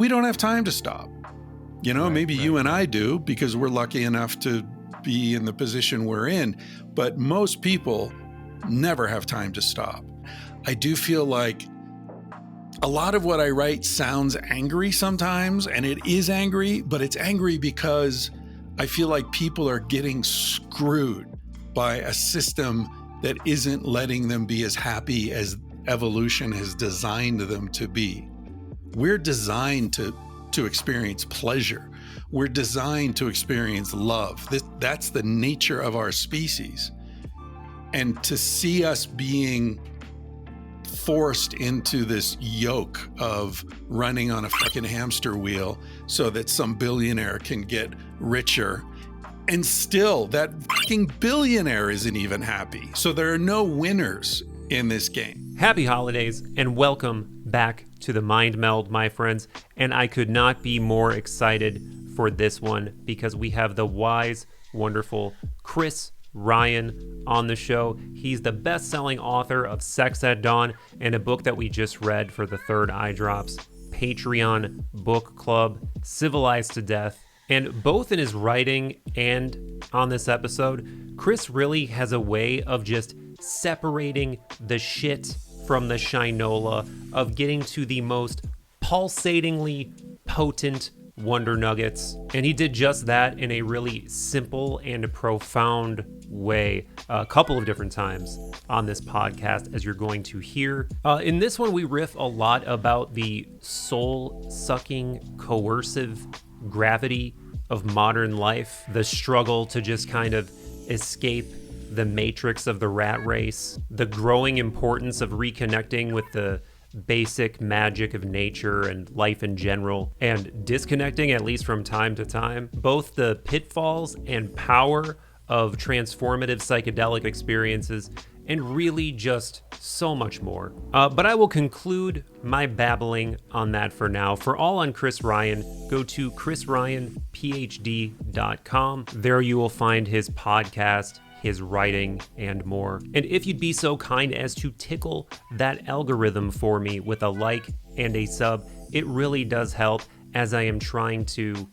we don't have time to stop. Maybe you and I do because we're lucky enough to be in the position we're in, but most people never have time to stop. I do feel like a lot of what I write sounds angry sometimes, and it is angry, but it's angry because I feel like people are getting screwed by a system that isn't letting them be as happy as evolution has designed them to be. We're designed to experience pleasure. We're designed to experience love. That's the nature of our species. And to see us being forced into this yoke of running on a fucking hamster wheel so that some billionaire can get richer, and still that fucking billionaire isn't even happy. So there are no winners in this game. Happy holidays and welcome back to the Mind Meld, my friends. And I could not be more excited for this one because we have the wise, wonderful Chris Ryan on the show. He's the best-selling author of Sex at Dawn and a book that we just read for the Third Eye Drops Patreon book club, Civilized to Death. And both in his writing and on this episode, Chris really has a way of just separating the shit from the shinola, of getting to the most pulsatingly potent wonder nuggets. And he did just that in a really simple and profound way a couple of different times on this podcast, as you're going to hear. In this one, we riff a lot about the soul-sucking, coercive gravity of modern life, the struggle to just kind of escape the matrix of the rat race, the growing importance of reconnecting with the basic magic of nature and life in general, and disconnecting, at least from time to time, both the pitfalls and power of transformative psychedelic experiences, and really just so much more. But I will conclude my babbling on that for now. For all on Chris Ryan, go to chrisryanphd.com. There you will find his podcast, his writing, and more. And if you'd be so kind as to tickle that algorithm for me with a like and a sub, it really does help, as I am trying to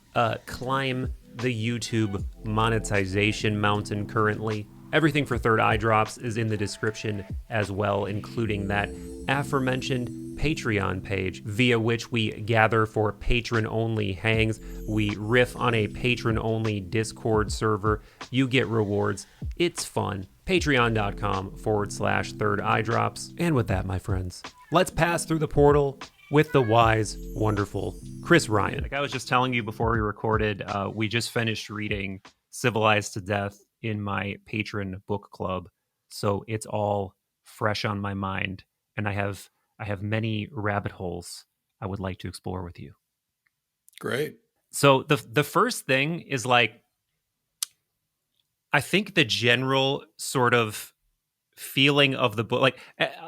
climb the YouTube monetization mountain currently. Everything for Third Eye Drops is in the description as well, including that aforementioned Patreon page, via which we gather for patron-only hangs. We riff on a patron-only Discord server. You get rewards. It's fun. Patreon.com/Third Eye Drops. And with that, my friends, let's pass through the portal with the wise, wonderful Chris Ryan. Like I was just telling you before we recorded, we just finished reading Civilized to Death in my patron book club, so it's all fresh on my mind, and I have many rabbit holes I would like to explore with you. Great. So the first thing is, like, I think the general sort of feeling of the book, like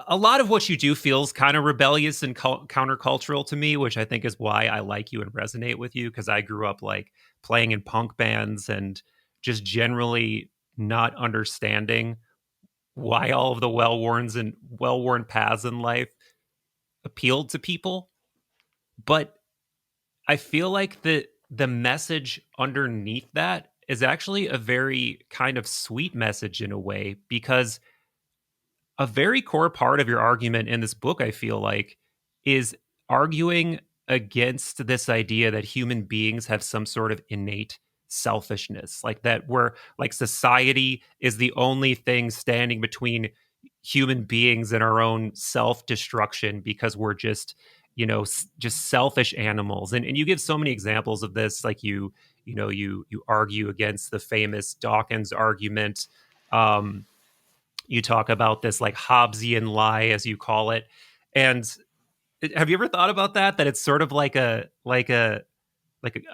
a lot of what you do feels kind of rebellious and countercultural to me, which I think is why I like you and resonate with you, because I grew up like playing in punk bands and just generally not understanding why all of the well-worn paths in life appealed to people. But I feel like the message underneath that is actually a very kind of sweet message in a way, because a very core part of your argument in this book, I feel like, is arguing against this idea that human beings have some sort of innate selfishness, like that we're like society is the only thing standing between human beings and our own self-destruction, because we're just, just selfish animals. And you give so many examples of this, like you argue against the famous Dawkins argument. You talk about this like Hobbesian lie, as you call it. And have you ever thought about that it's sort of like a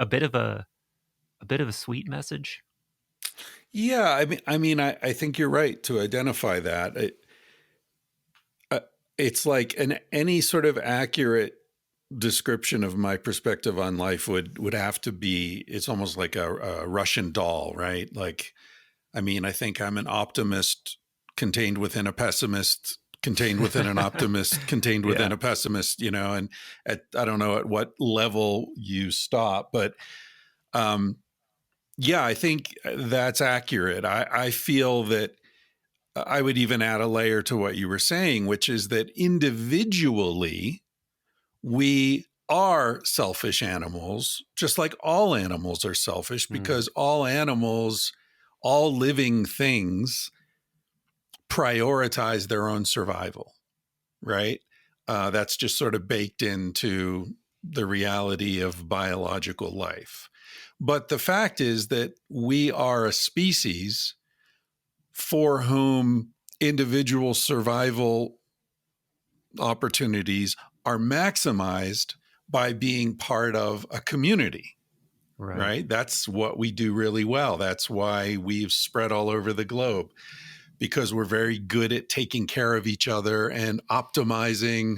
bit of a sweet message? Yeah, I think you're right to identify that. It's like any sort of accurate description of my perspective on life would have to be, it's almost like a Russian doll, right? Like, I think I'm an optimist contained within a pessimist contained within an optimist, contained within Yeah. a pessimist, and I don't know at what level you stop, but yeah, I think that's accurate. I feel that I would even add a layer to what you were saying, which is that individually, we are selfish animals, just like all animals are selfish, because all animals, all living things prioritize their own survival, right? That's just sort of baked into the reality of biological life. But the fact is that we are a species for whom individual survival opportunities are maximized by being part of a community, Right. right? That's what we do really well. That's why we've spread all over the globe, because we're very good at taking care of each other and optimizing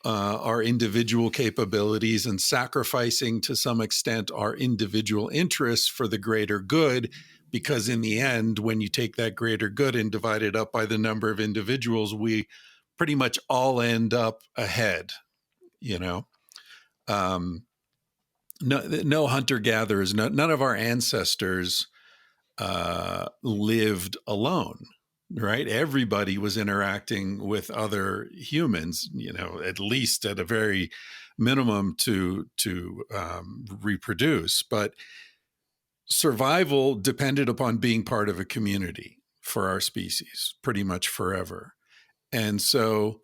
our individual capabilities and sacrificing to some extent our individual interests for the greater good. Because in the end, when you take that greater good and divide it up by the number of individuals, we pretty much all end up ahead, you know? No hunter gatherers, none of our ancestors lived alone, right? Everybody was interacting with other humans, at least at a very minimum to reproduce. But survival depended upon being part of a community for our species pretty much forever. And so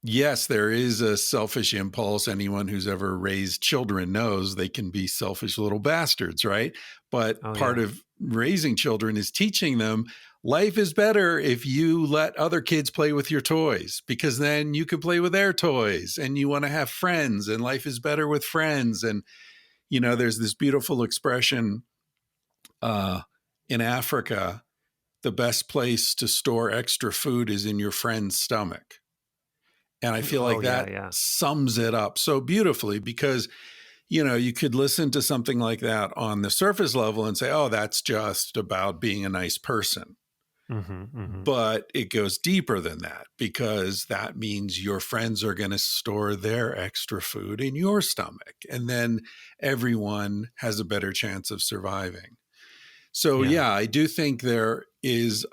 yes, there is a selfish impulse. Anyone who's ever raised children knows they can be selfish little bastards, right? But Oh, part yeah. of raising children is teaching them life is better if you let other kids play with your toys, because then you can play with their toys and you want to have friends, and life is better with friends. And, there's this beautiful expression in Africa: the best place to store extra food is in your friend's stomach. And I feel Oh, like yeah, that yeah. sums it up so beautifully, because, you could listen to something like that on the surface level and say, oh, that's just about being a nice person. But it goes deeper than that, because that means your friends are going to store their extra food in your stomach. And then everyone has a better chance of surviving. So, Yeah. yeah, I do think there is,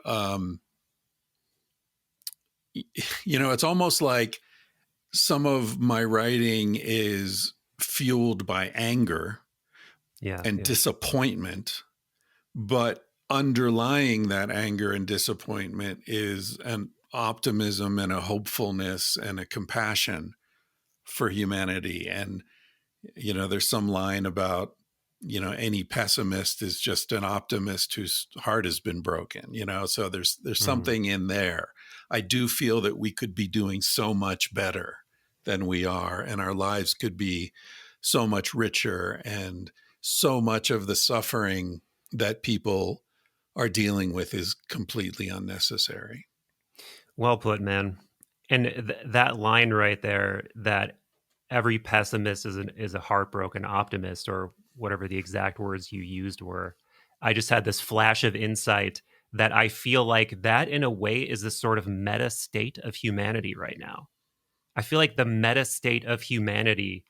it's almost like some of my writing is fueled by anger Yeah. and Yeah. disappointment, but underlying that anger and disappointment is an optimism and a hopefulness and a compassion for humanity. And, there's some line about, any pessimist is just an optimist whose heart has been broken, so there's Mm. something in there. I do feel that we could be doing so much better than we are, and our lives could be so much richer, and so much of the suffering that people are dealing with is completely unnecessary. Well put, man. And that line right there, that every pessimist is a heartbroken optimist, or whatever the exact words you used were. I just had this flash of insight that I feel like that, in a way, is the sort of meta state of humanity right now. I feel like the meta state of humanity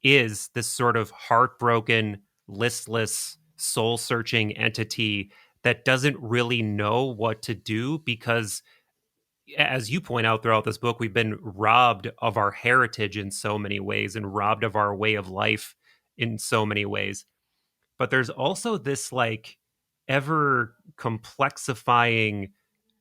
is this sort of heartbroken, listless, soul searching entity that doesn't really know what to do, because, as you point out throughout this book, we've been robbed of our heritage in so many ways, and robbed of our way of life in so many ways. But there's also this, like, ever complexifying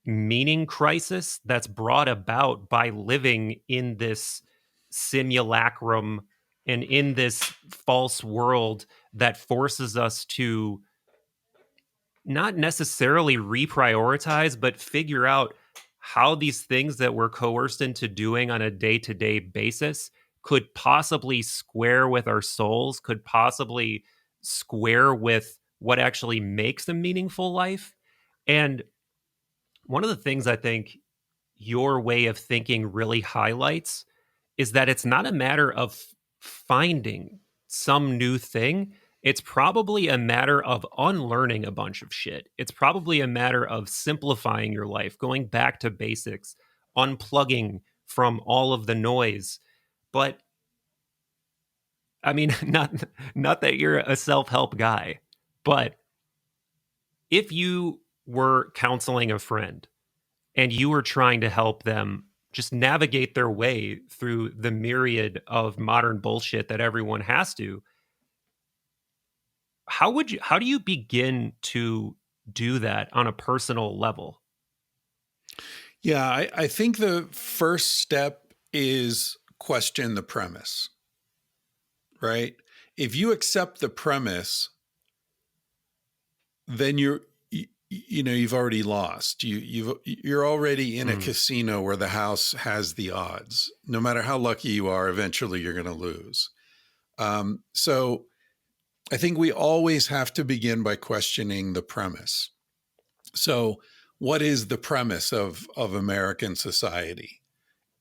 meaning crisis that's brought about by living in this simulacrum and in this false world that forces us to not necessarily reprioritize, but figure out how these things that we're coerced into doing on a day to day basis could possibly square with our souls, could possibly square with what actually makes a meaningful life. And one of the things I think your way of thinking really highlights is that it's not a matter of finding some new thing. It's probably a matter of unlearning a bunch of shit. It's probably a matter of simplifying your life, going back to basics, unplugging from all of the noise. But I mean, not that you're a self-help guy, but if you were counseling a friend and you were trying to help them just navigate their way through the myriad of modern bullshit that everyone has to, how do you begin to do that on a personal level? Yeah, I think the first step is question the premise, right? If you accept the premise, then you've already lost. You're already in a casino where the house has the odds. No matter how lucky you are, eventually you're going to lose. So I think we always have to begin by questioning the premise. So, what is the premise of American society?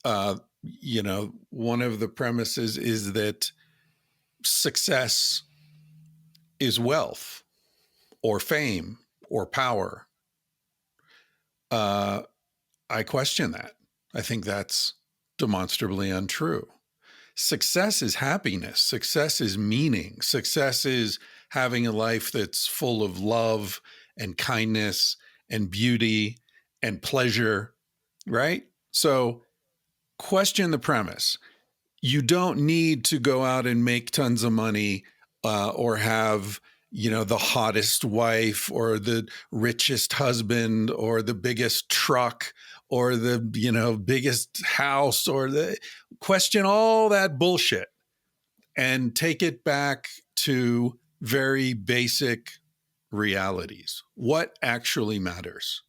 One of the premises is that success is wealth or fame or power. I question that. I think that's demonstrably untrue. Success is happiness. Success is meaning. Success is having a life that's full of love and kindness and beauty and pleasure, right? So question the premise. You don't need to go out and make tons of money or have the hottest wife or the richest husband or the biggest truck or the biggest house or the question all that bullshit and take it back to very basic realities. What actually matters?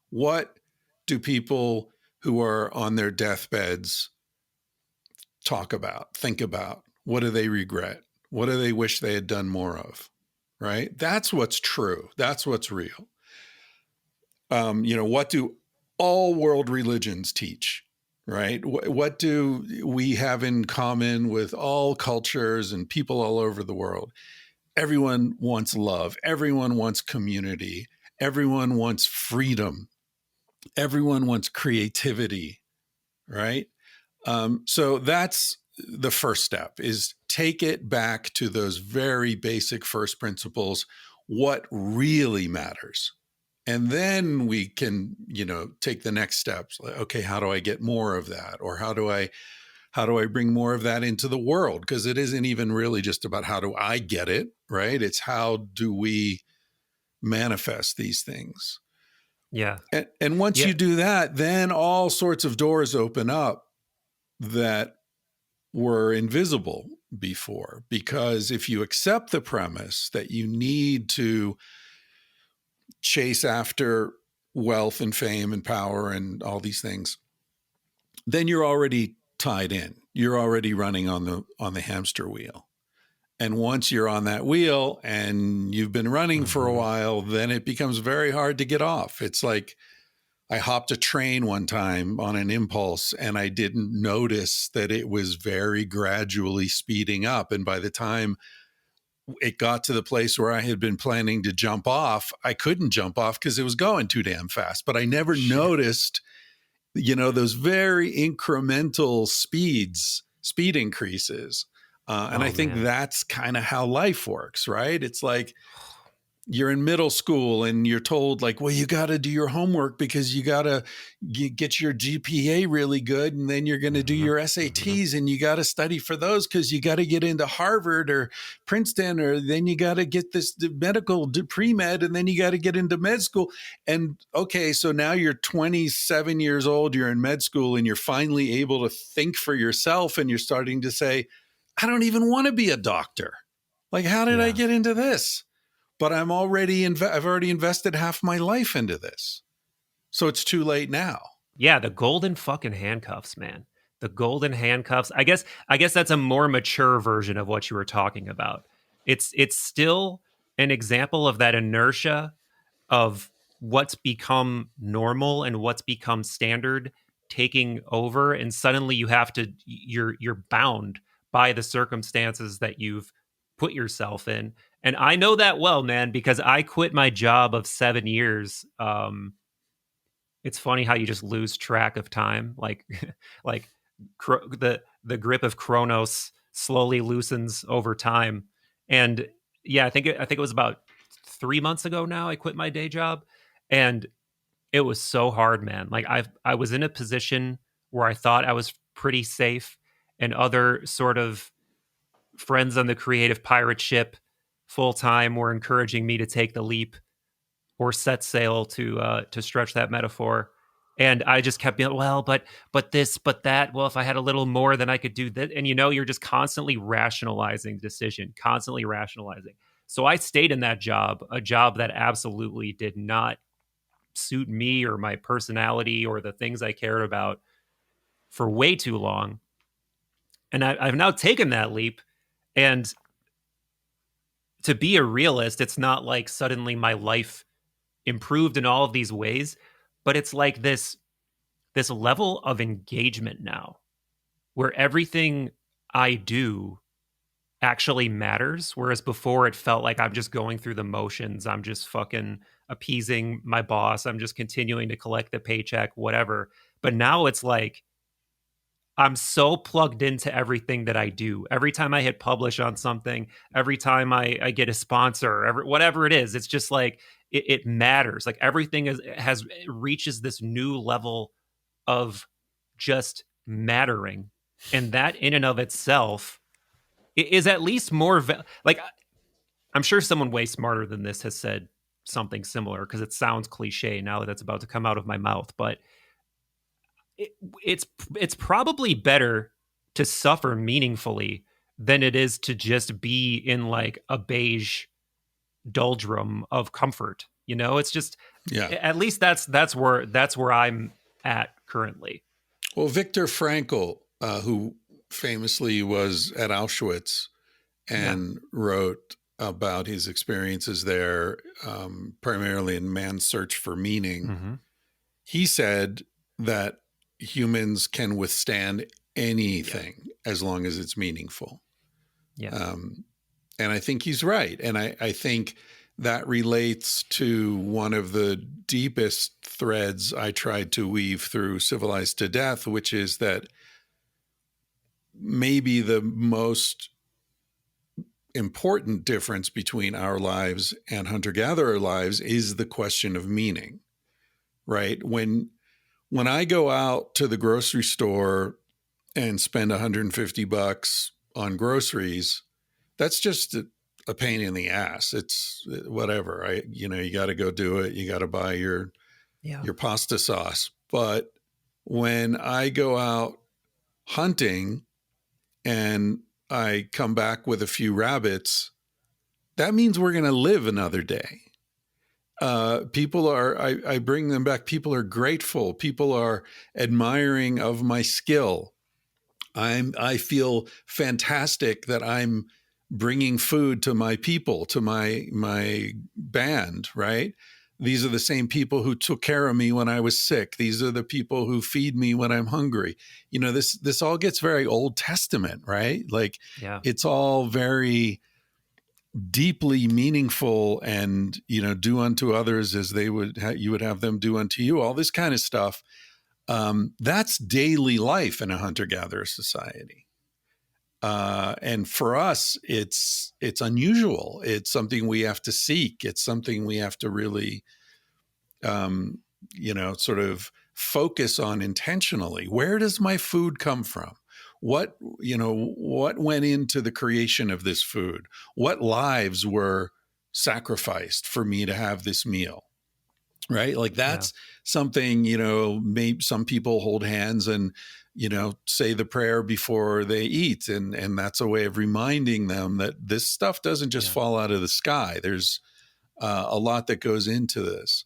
What do people who are on their deathbeds talk about, think about? What do they regret? What do they wish they had done more of? Right? That's what's true. That's what's real. What do all world religions teach? Right? What do we have in common with all cultures and people all over the world? Everyone wants love. Everyone wants community. Everyone wants freedom. Everyone wants creativity. Right? So that's the first step, is take it back to those very basic first principles. What really matters? And then we can, take the next steps. Like, okay, how do I get more of that? Or how do I bring more of that into the world? Because it isn't even really just about how do I get it, right? It's how do we manifest these things? Yeah. And once Yeah. you do that, then all sorts of doors open up that were invisible before. Because if you accept the premise that you need to chase after wealth and fame and power and all these things, then you're already tied in. You're already running on the hamster wheel. And once you're on that wheel and you've been running for a while, then it becomes very hard to get off. It's like I hopped a train one time on an impulse and I didn't notice that it was very gradually speeding up. And by the time it got to the place where I had been planning to jump off, I couldn't jump off because it was going too damn fast. But I never noticed, those very incremental speed increases. And I think that's kind of how life works, right? It's like you're in middle school and you're told like, well, you got to do your homework because you got to get your GPA really good. And then you're going to do your SATs and you got to study for those because you got to get into Harvard or Princeton, or then you got to get this medical pre-med and then you got to get into med school. And okay, so now you're 27 years old, you're in med school and you're finally able to think for yourself and you're starting to say, I don't even want to be a doctor. Like, how did I get into this? But I've already invested half my life into this. So it's too late now. Yeah, the golden fucking handcuffs, man. The golden handcuffs. I guess that's a more mature version of what you were talking about. It's still an example of that inertia of what's become normal and what's become standard taking over, and suddenly you're bound by the circumstances that you've put yourself in. And I know that well, man, because I quit my job of 7 years it's funny how you just lose track of time. Like, like the grip of Chronos slowly loosens over time. And yeah, I think it was about 3 months ago now. I quit my day job, and it was so hard, man. Like I was in a position where I thought I was pretty safe, and other sort of friends on the creative pirate ship full time were encouraging me to take the leap or set sail to stretch that metaphor. And I just kept being, well, but this, but that. Well, if I had a little more, then I could do that. And you're just constantly rationalizing the decision, constantly rationalizing. So I stayed in that job, a job that absolutely did not suit me or my personality or the things I cared about for way too long. And I've now taken that leap. And to be a realist, it's not like suddenly my life improved in all of these ways, but it's like this level of engagement now where everything I do actually matters, whereas before it felt like I'm just going through the motions. I'm just fucking appeasing my boss. I'm just continuing to collect the paycheck, whatever. But now it's like I'm so plugged into everything that I do. Every time I hit publish on something, every time I get a sponsor, whatever it is, it's just like it matters. Like everything has reaches this new level of just mattering, and that in and of itself is at least more like I'm sure someone way smarter than this has said something similar because it sounds cliche now that it's about to come out of my mouth, but it, it's it's probably better to suffer meaningfully than it is to just be in like a beige doldrum of comfort. It's just Yeah. at least that's where I'm at currently. Well, Viktor Frankl, who famously was at Auschwitz Yeah. and wrote about his experiences there, primarily in Man's Search for Meaning, Mm-hmm. he said that humans can withstand Yeah. anything as long as it's meaningful. Yeah. And I think he's right. And I think that relates to one of the deepest threads I tried to weave through Civilized to Death, which is that maybe the most important difference between our lives and hunter-gatherer lives is the question of meaning, right? When I go out to the grocery store and spend $150 on groceries, that's just a pain in the ass. It's whatever. You got to go do it. You got to buy your Yeah. pasta sauce. But when I go out hunting and I come back with a few rabbits, that means we're going to live another day. People are, I bring them back. People are grateful. People are admiring of my skill. I feel fantastic that I'm bringing food to my people, to my band, right? These are the same people who took care of me when I was sick. These are the people who feed me when I'm hungry. This all gets very Old Testament, right? Like Yeah. it's all very deeply meaningful, and do unto others as you would have them do unto you. All this kind of stuff. That's daily life in a hunter-gatherer society. And for us, it's unusual. It's something we have to seek. It's something we have to really, sort of focus on intentionally. Where does my food come from? What went into the creation of this food? What lives were sacrificed for me to have this meal? Right? Like Yeah. that's something, maybe some people hold hands and, say the prayer before they eat. And that's a way of reminding them that this stuff doesn't just Yeah. fall out of the sky. There's a lot that goes into this.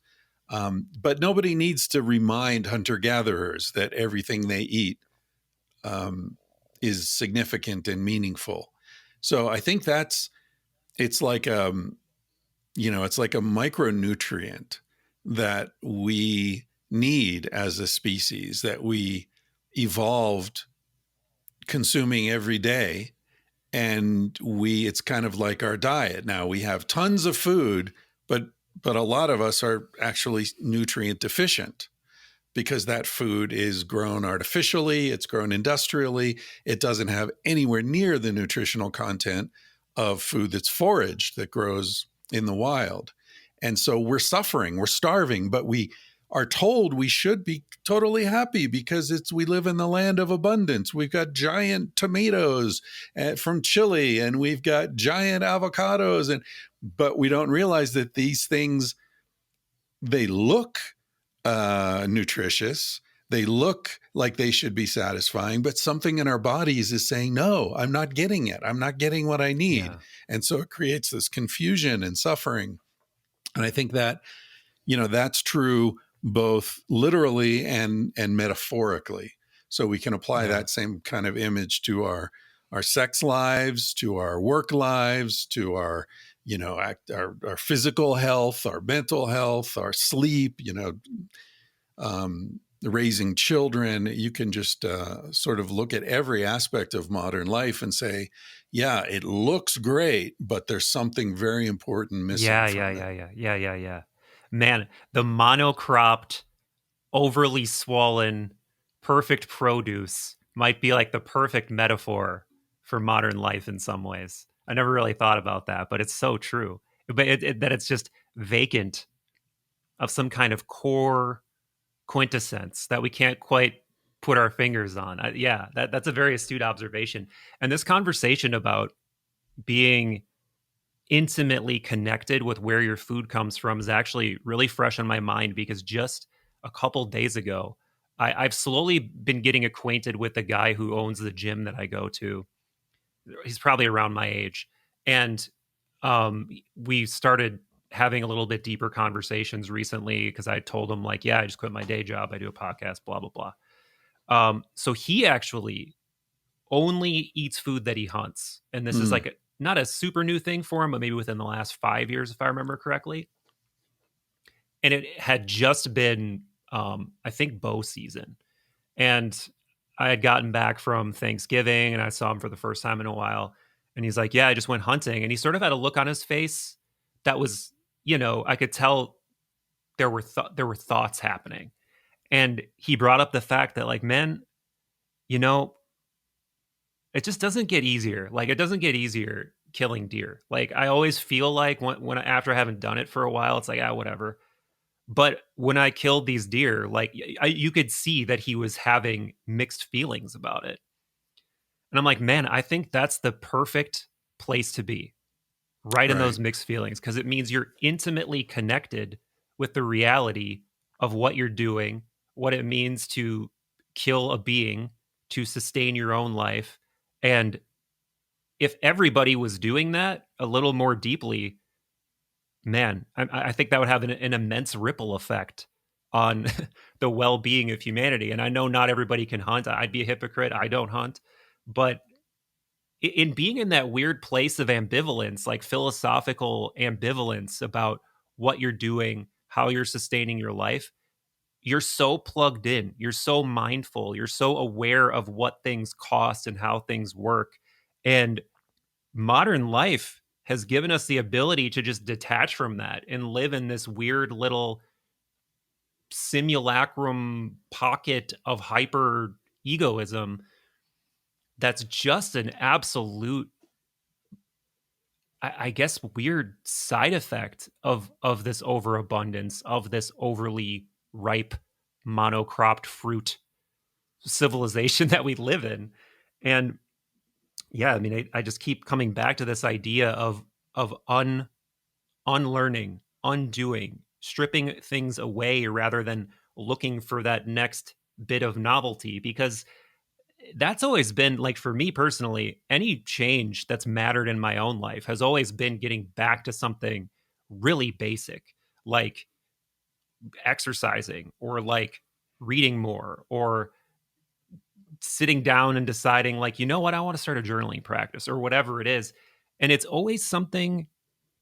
But nobody needs to remind hunter-gatherers that everything they eat is significant and meaningful. So I think it's like, it's like a micronutrient that we need as a species, that we evolved consuming every day. And it's kind of like our diet. Now we have tons of food, but a lot of us are actually nutrient deficient. because that food is grown artificially, it's grown industrially, it doesn't have anywhere near the nutritional content of food that's foraged, that grows in the wild. And so we're suffering, we're starving, but we are told we should be totally happy because we live in the land of abundance. We've got giant tomatoes from Chile, and we've got giant avocados, but we don't realize that these things, they look nutritious. They look like they should be satisfying, but something in our bodies is saying, no, I'm not getting it. I'm not getting what I need. Yeah. And so it creates this confusion and suffering. And I think that, that's true both literally and metaphorically. So we can apply Yeah. that same kind of image to our sex lives, to our work lives, to our physical health, our mental health, our sleep, raising children. You can just sort of look at every aspect of modern life and say, yeah, it looks great, but there's something very important missing Yeah, yeah, from it. yeah, yeah, yeah, yeah, yeah. Man, the monocropped, overly swollen, perfect produce might be like the perfect metaphor for modern life in some ways. I never really thought about that, but it's so true. But that it's just vacant of some kind of core quintessence that we can't quite put our fingers on. Yeah, that's a very astute observation. And this conversation about being intimately connected with where your food comes from is actually really fresh on my mind because just a couple days ago, I've slowly been getting acquainted with the guy who owns the gym that I go to. He's probably around my age. And we started having a little bit deeper conversations recently because I told him, like, yeah, I just quit my day job. I do a podcast, blah, blah, blah. So he actually only eats food that he hunts. And this is Mm, like not a super new thing for him, but maybe within the last 5 years, if I remember correctly. And it had just been, I think, bow season. And I had gotten back from Thanksgiving and I saw him for the first time in a while. And he's like, yeah, I just went hunting. And he sort of had a look on his face that was, I could tell there were thoughts happening. And he brought up the fact that, like, men, you know, it just doesn't get easier. Like, it doesn't get easier killing deer. Like, I always feel like after I haven't done it for a while, it's like, whatever. But when I killed these deer, like, you could see that he was having mixed feelings about it. And I'm like, man, I think that's the perfect place to be, right in right. those mixed feelings, because it means you're intimately connected with the reality of what you're doing, what it means to kill a being to sustain your own life. And if everybody was doing that a little more deeply, man, I think that would have an immense ripple effect on the well-being of humanity. And I know not everybody can hunt. I'd be a hypocrite. I don't hunt. But in being in that weird place of ambivalence, like philosophical ambivalence about what you're doing, how you're sustaining your life, you're so plugged in, you're so mindful, you're so aware of what things cost and how things work. And modern life has given us the ability to just detach from that and live in this weird little simulacrum pocket of hyper egoism that's just an absolute, I guess, weird side effect of this overabundance, of this overly ripe monocropped fruit civilization that we live in. And yeah, I mean, I just keep coming back to this idea of unlearning, undoing, stripping things away rather than looking for that next bit of novelty, because that's always been, like, for me personally, any change that's mattered in my own life has always been getting back to something really basic, like exercising or like reading more or sitting down and deciding, like, you know what, I want to start a journaling practice or whatever it is. And it's always something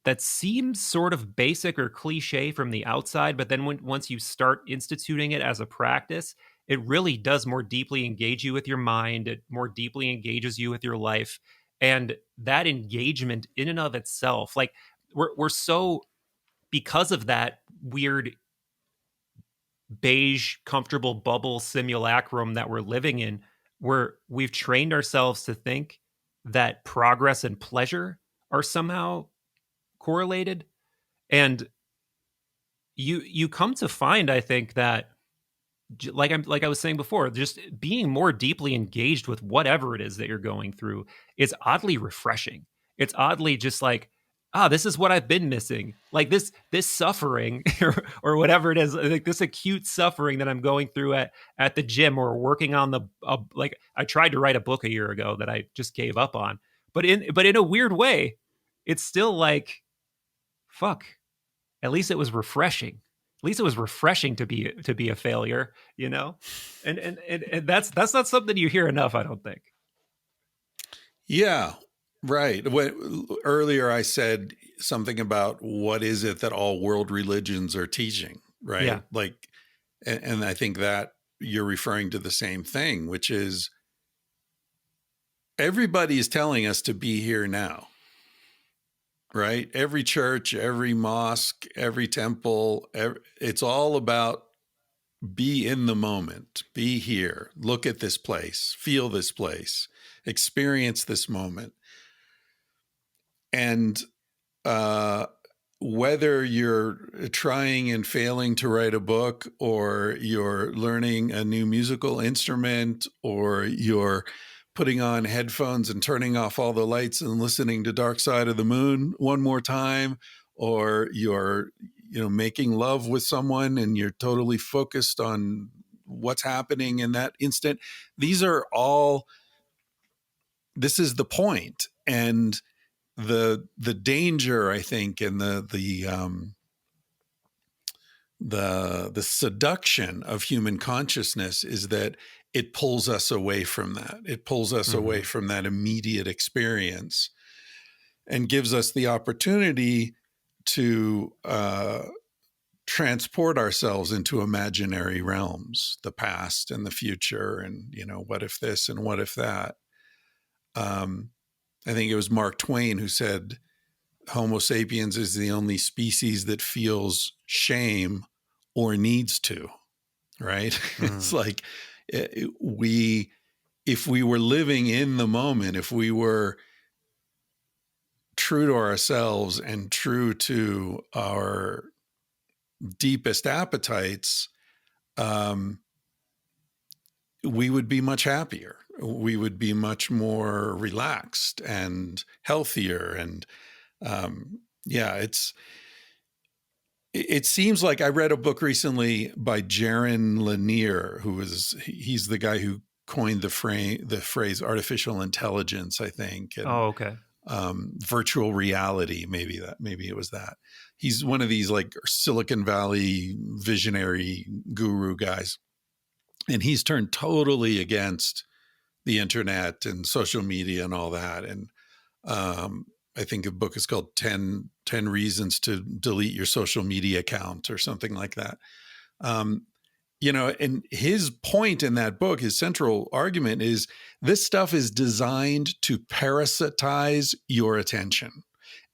that seems sort of basic or cliche from the outside, but then once you start instituting it as a practice, it really does more deeply engage you with your mind. It more deeply engages you with your life. And that engagement in and of itself, like, we're so, because of that weird beige, comfortable bubble simulacrum that we're living in, where we've trained ourselves to think that progress and pleasure are somehow correlated. And you come to find, I think, that like I was saying before, just being more deeply engaged with whatever it is that you're going through is oddly refreshing. It's oddly just like, this is what I've been missing. Like this suffering or whatever it is, like this acute suffering that I'm going through at the gym or working on like I tried to write a book a year ago that I just gave up on. But in a weird way, it's still like, fuck, at least it was refreshing. At least it was refreshing to be a failure, you know? And that's not something you hear enough, I don't think. Yeah, right. Earlier I said something about what is it that all world religions are teaching, right? Yeah. Like, and I think that you're referring to the same thing, which is everybody is telling us to be here now. Right? Every church, every mosque, every temple, it's all about be in the moment, be here, look at this place, feel this place, experience this moment. And whether you're trying and failing to write a book, or you're learning a new musical instrument, or you're putting on headphones and turning off all the lights and listening to Dark Side of the Moon one more time, or you're, making love with someone and you're totally focused on what's happening in that instant. This is the point. And the danger, I think, and the seduction of human consciousness is that it pulls us away from that. It pulls us away from that immediate experience and gives us the opportunity to transport ourselves into imaginary realms, the past and the future, and, what if this and what if that. I think it was Mark Twain who said, Homo sapiens is the only species that feels shame or needs to, right? It's like if we were living in the moment, if we were true to ourselves and true to our deepest appetites, we would be much happier. We would be much more relaxed and healthier. And it seems like I read a book recently by Jaron Lanier, he's the guy who coined the phrase artificial intelligence, I think. And, okay. Virtual reality, maybe it was that. He's one of these like Silicon Valley visionary guru guys. And he's turned totally against the internet and social media and all that. And I think a book is called 10 Reasons to Delete Your Social Media Account or something like that. And his point in that book, his central argument is this stuff is designed to parasitize your attention.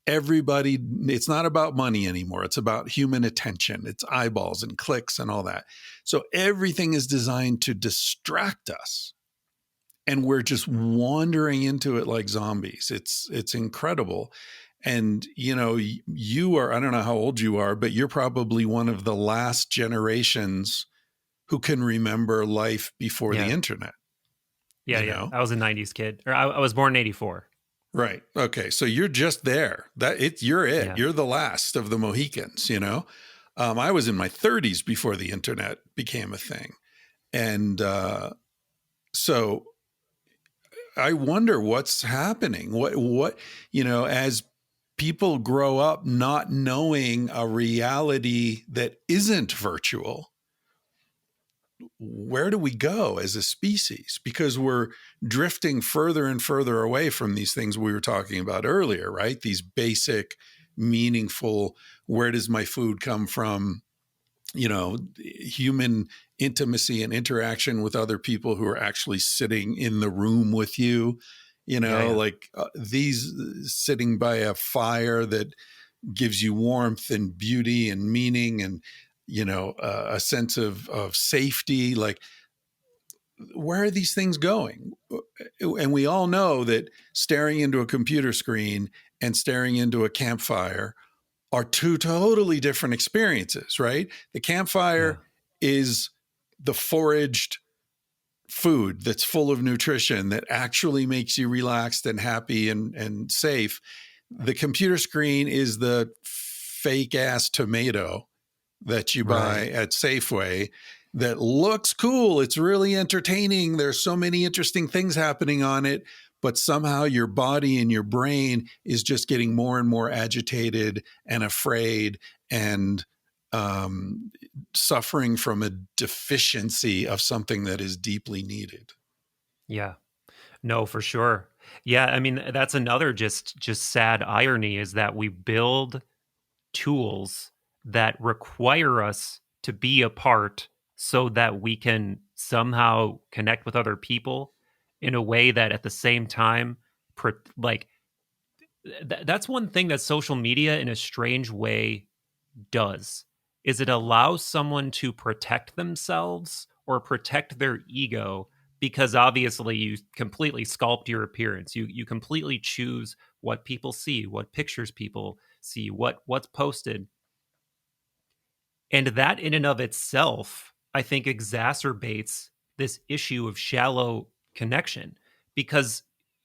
Everybody, it's not about money anymore. It's about human attention. It's eyeballs and clicks and all that. So everything is designed to distract us. And we're just wandering into it like zombies. It's incredible. And, you are, I don't know how old you are, but you're probably one of the last generations who can remember life before the internet. Yeah. I was a 90s kid, or I was born in 84. Right. Okay. So you're just there. You're it. Yeah. You're the last of the Mohicans, I was in my 30s before the internet became a thing. And so I wonder what's happening. What as people grow up not knowing a reality that isn't virtual, where do we go as a species? Because we're drifting further and further away from these things we were talking about earlier, right? These basic, meaningful, where does my food come from? Human intimacy and interaction with other people who are actually sitting in the room with you, like these sitting by a fire that gives you warmth and beauty and meaning. And a sense of safety. Like, where are these things going? And we all know that staring into a computer screen and staring into a campfire are two totally different experiences, right? The Yeah. campfire is the foraged food that's full of nutrition that actually makes you relaxed and happy and safe. The computer screen is the fake ass tomato that you Right. buy at Safeway that looks cool. It's really entertaining. There's so many interesting things happening on it, but somehow your body and your brain is just getting more and more agitated and afraid and um, suffering from a deficiency of something that is deeply needed. Yeah. No, for sure. Yeah, I mean, that's another just sad irony is that we build tools that require us to be apart so that we can somehow connect with other people in a way that at the same time like that's one thing that social media in a strange way does is it allows someone to protect themselves or protect their ego because obviously you completely sculpt your appearance. You completely choose what people see, what pictures people see, what's posted. And that in and of itself, I think exacerbates this issue of shallow connection because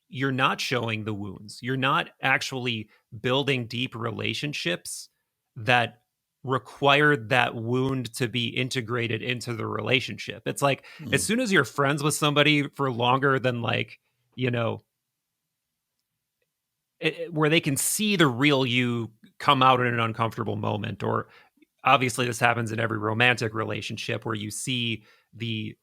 you're not showing the wounds. You're not actually building deep relationships that require that wound to be integrated into the relationship. It's like as Mm. soon as you're friends with somebody for longer than like, you know, where they can see the real you come out in an uncomfortable moment or obviously this happens in every romantic relationship where you see the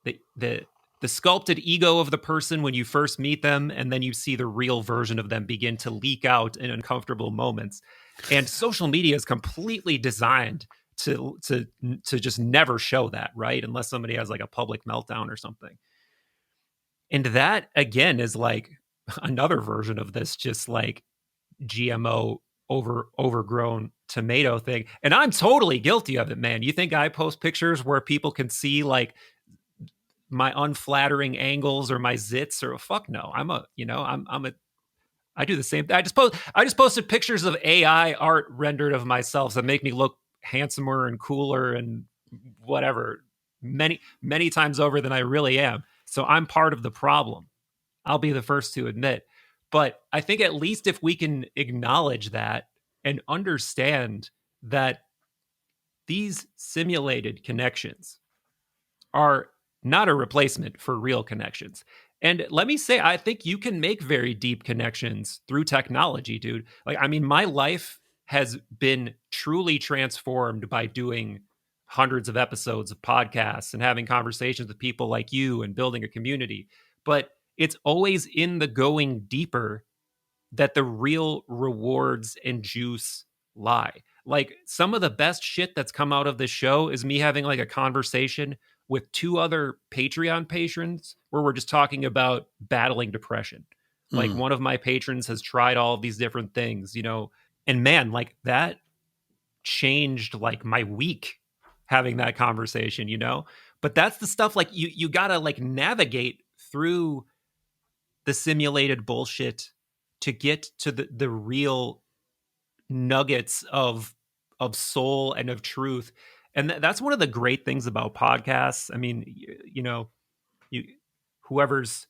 the the the sculpted ego of the person when you first meet them and then you see the real version of them begin to leak out in uncomfortable moments. And social media is completely designed to just never show that, right? Unless somebody has like a public meltdown or something. And that again is like another version of this just like GMO overgrown tomato thing. And I'm totally guilty of it, man. You think I post pictures where people can see like my unflattering angles or my zits or fuck no. I do the same thing. I just posted pictures of AI art rendered of myself that make me look handsomer and cooler and whatever many times over than I really am. So I'm part of the problem. I'll be the first to admit. But I think at least if we can acknowledge that and understand that these simulated connections are not a replacement for real connections. And let me say, I think you can make very deep connections through technology, dude. Like, I mean, my life has been truly transformed by doing hundreds of episodes of podcasts and having conversations with people like you and building a community. But it's always in the going deeper that the real rewards and juice lie. Like some of the best shit that's come out of this show is me having like a conversation with two other Patreon patrons where we're just talking about battling depression. Like Mm. one of my patrons has tried all of these different things, and man, like that changed like my week having that conversation. But that's the stuff like you got to like navigate through the simulated bullshit to get to the real nuggets of soul and of truth. And that's one of the great things about podcasts. I mean, you whoever's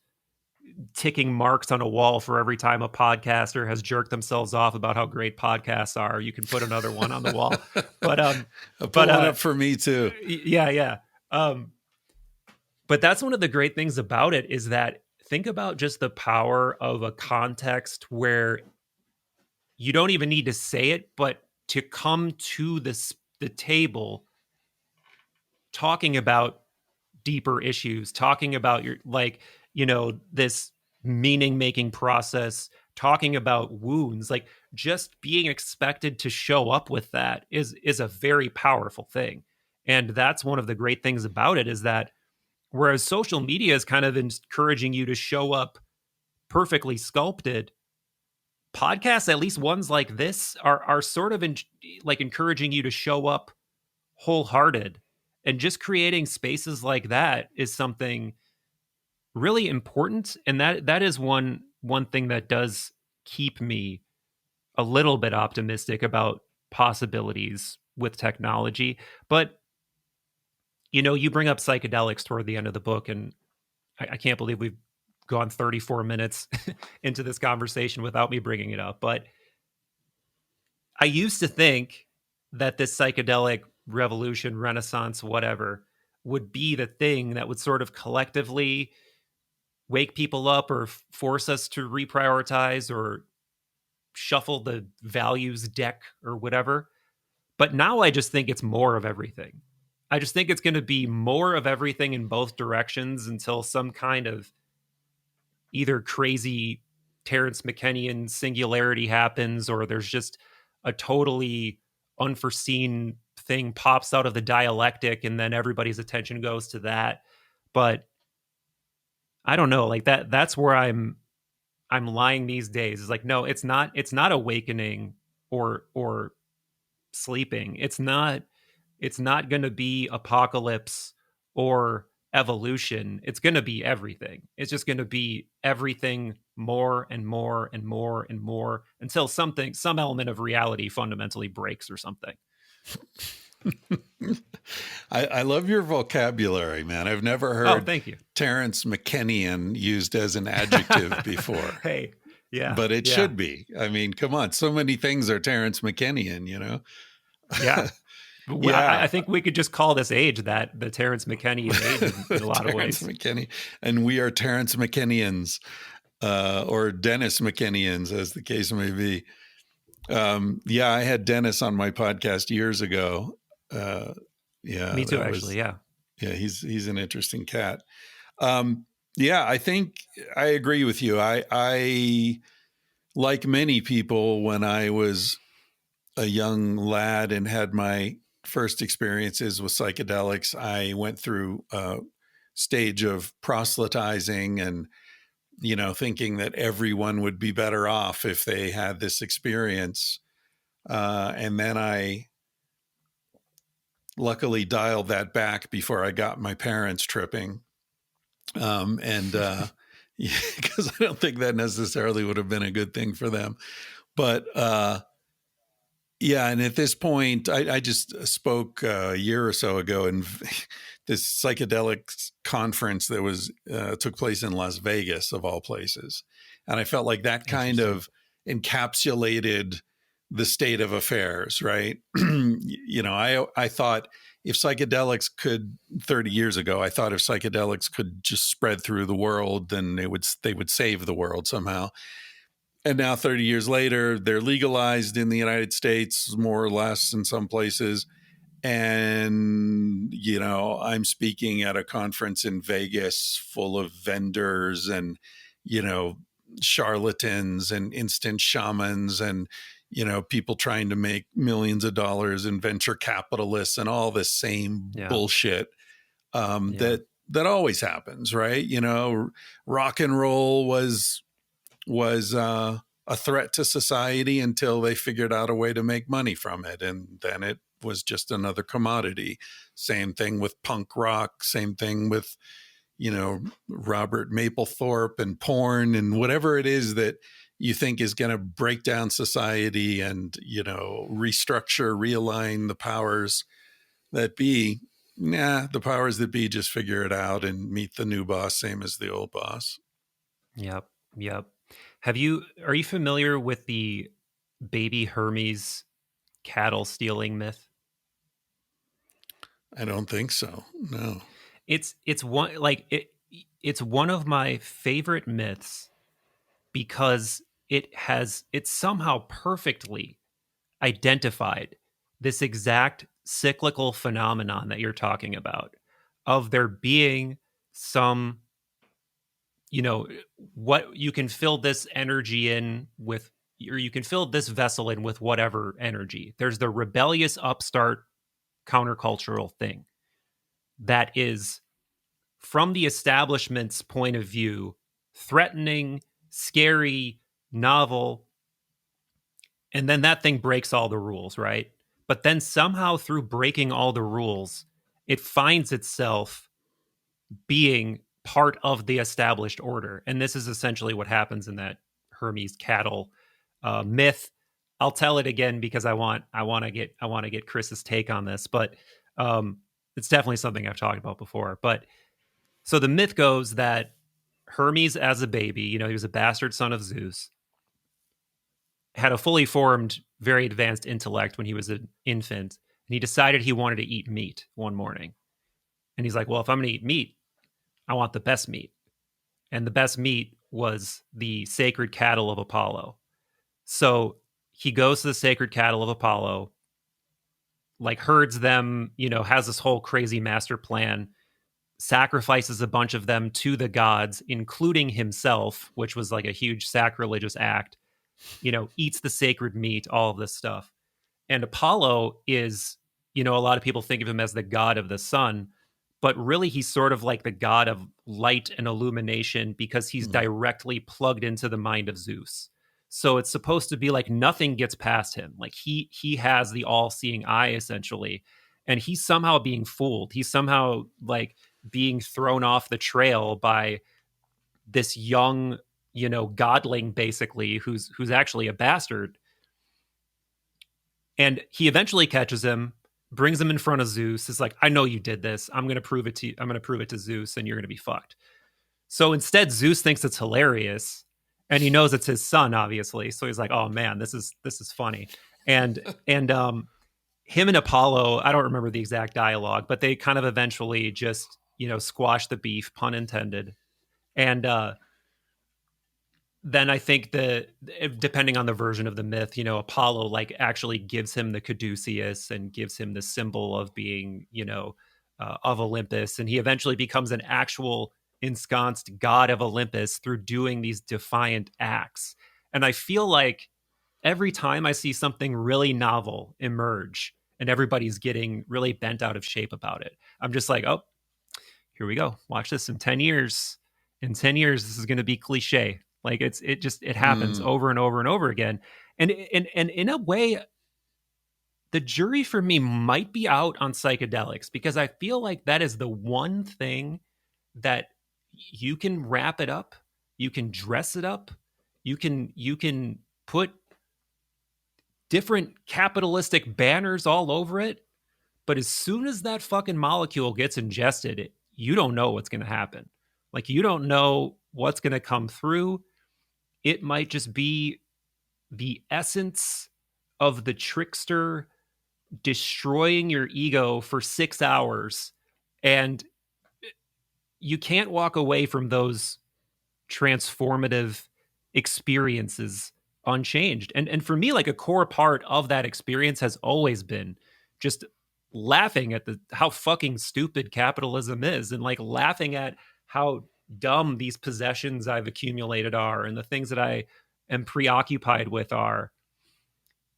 ticking marks on a wall for every time a podcaster has jerked themselves off about how great podcasts are, you can put another one on the wall. But I'll put but one up for me too. yeah. But that's one of the great things about it is that think about just the power of a context where you don't even need to say it, but to come to the table talking about deeper issues, talking about your like, this meaning making process, talking about wounds, like just being expected to show up with that is a very powerful thing. And that's one of the great things about it is that whereas social media is kind of encouraging you to show up perfectly sculpted, podcasts, at least ones like this, are sort of like encouraging you to show up wholehearted. And just creating spaces like that is something really important. And that is one thing that does keep me a little bit optimistic about possibilities with technology. But you bring up psychedelics toward the end of the book, and I can't believe we've gone 34 minutes into this conversation without me bringing it up. But I used to think that this psychedelic revolution, renaissance, whatever, would be the thing that would sort of collectively wake people up or force us to reprioritize or shuffle the values deck or whatever. But now I just think it's more of everything. I just think it's going to be more of everything in both directions until some kind of either crazy Terrence McKennian singularity happens, or there's just a totally unforeseen thing pops out of the dialectic and then everybody's attention goes to that. But I don't know, like that's where I'm lying these days. Is like, no, it's not awakening or sleeping. It's not going to be apocalypse or evolution. It's going to be everything. It's just going to be everything more and more and more and more until some element of reality fundamentally breaks or something. I love your vocabulary, man. I've never heard thank you. Terrence McKennian used as an adjective before. Hey, yeah. But it should be. I mean, come on. So many things are Terrence McKennian, Yeah. Yeah. I think we could just call this age that the Terrence McKennian age in a lot of ways. McKenny, and we are Terrence McKennians, or Dennis McKennians, as the case may be. I had Dennis on my podcast years ago. Me too, actually. Yeah. He's an interesting cat. I think I agree with you. I like many people, when I was a young lad and had my first experiences with psychedelics, I went through a stage of proselytizing and, thinking that everyone would be better off if they had this experience. And then I luckily dialed that back before I got my parents tripping. Because I don't think that necessarily would have been a good thing for them. But, and at this point, I just spoke a year or so ago in this psychedelics conference that was took place in Las Vegas, of all places. And I felt like that kind of encapsulated the state of affairs, right? I thought if psychedelics could, 30 years ago, I thought if psychedelics could just spread through the world, then they would save the world somehow. And now 30 years later, they're legalized in the United States, more or less in some places. And, I'm speaking at a conference in Vegas full of vendors and, charlatans and instant shamans and, people trying to make millions of dollars and venture capitalists and all this same bullshit that always happens, right? Rock and roll was a threat to society until they figured out a way to make money from it. And then it was just another commodity. Same thing with punk rock, same thing with, Robert Mapplethorpe and porn and whatever it is that you think is going to break down society and, restructure, realign the powers that be. The powers that be just figure it out and meet the new boss, same as the old boss. Yep. Are you familiar with the baby Hermes cattle stealing myth? I don't think so. No. It's one of my favorite myths because it's somehow perfectly identified this exact cyclical phenomenon that you're talking about, of there being some, what you can fill this energy in with, or you can fill this vessel in with whatever energy. There's the rebellious upstart countercultural thing that is, from the establishment's point of view, threatening, scary, novel, and then that thing breaks all the rules, right? but then somehow through breaking all the rules, it finds itself being part of the established order. And this is essentially what happens in that Hermes cattle myth. I'll tell it again because I want to get Chris's take on this, but um, it's definitely something I've talked about before. But so the myth goes that Hermes, as a baby, he was a bastard son of Zeus, had a fully formed, very advanced intellect when he was an infant, and he decided he wanted to eat meat one morning. And he's like, well, if I'm going to eat meat, I want the best meat. And the best meat was the sacred cattle of Apollo. So he goes to the sacred cattle of Apollo, like herds them, has this whole crazy master plan, sacrifices a bunch of them to the gods, including himself, which was like a huge sacrilegious act, eats the sacred meat, all of this stuff. And Apollo is, a lot of people think of him as the god of the sun, but really he's sort of like the god of light and illumination because he's directly plugged into the mind of Zeus. So it's supposed to be like nothing gets past him. Like he has the all-seeing eye essentially, and he's somehow being fooled. He's somehow like being thrown off the trail by this young, godling basically who's actually a bastard. And he eventually catches him, brings him in front of Zeus. Is like, I know you did this. I'm going to prove it to you. I'm going to prove it to Zeus, and you're going to be fucked. So instead, Zeus thinks it's hilarious, and he knows it's his son, obviously. So he's like, oh man, this is funny. And him and Apollo, I don't remember the exact dialogue, but they kind of eventually just squash the beef, pun intended. And then I think depending on the version of the myth, Apollo like actually gives him the caduceus and gives him the symbol of being, of Olympus. And he eventually becomes an actual ensconced god of Olympus through doing these defiant acts. And I feel like every time I see something really novel emerge and everybody's getting really bent out of shape about it, I'm just like, oh, here we go. Watch this in 10 years. In 10 years, this is going to be cliche. Like it happens over and over and over again. And in a way, the jury for me might be out on psychedelics because I feel like that is the one thing that you can wrap it up, you can dress it up, you can put different capitalistic banners all over it, but as soon as that fucking molecule gets ingested, you don't know what's going to happen. Like you don't know what's going to come through. It might just be the essence of the trickster destroying your ego for 6 hours, and you can't walk away from those transformative experiences unchanged. And for me, like a core part of that experience has always been just laughing at how fucking stupid capitalism is, and like laughing at how dumb these possessions I've accumulated are and the things that I am preoccupied with are.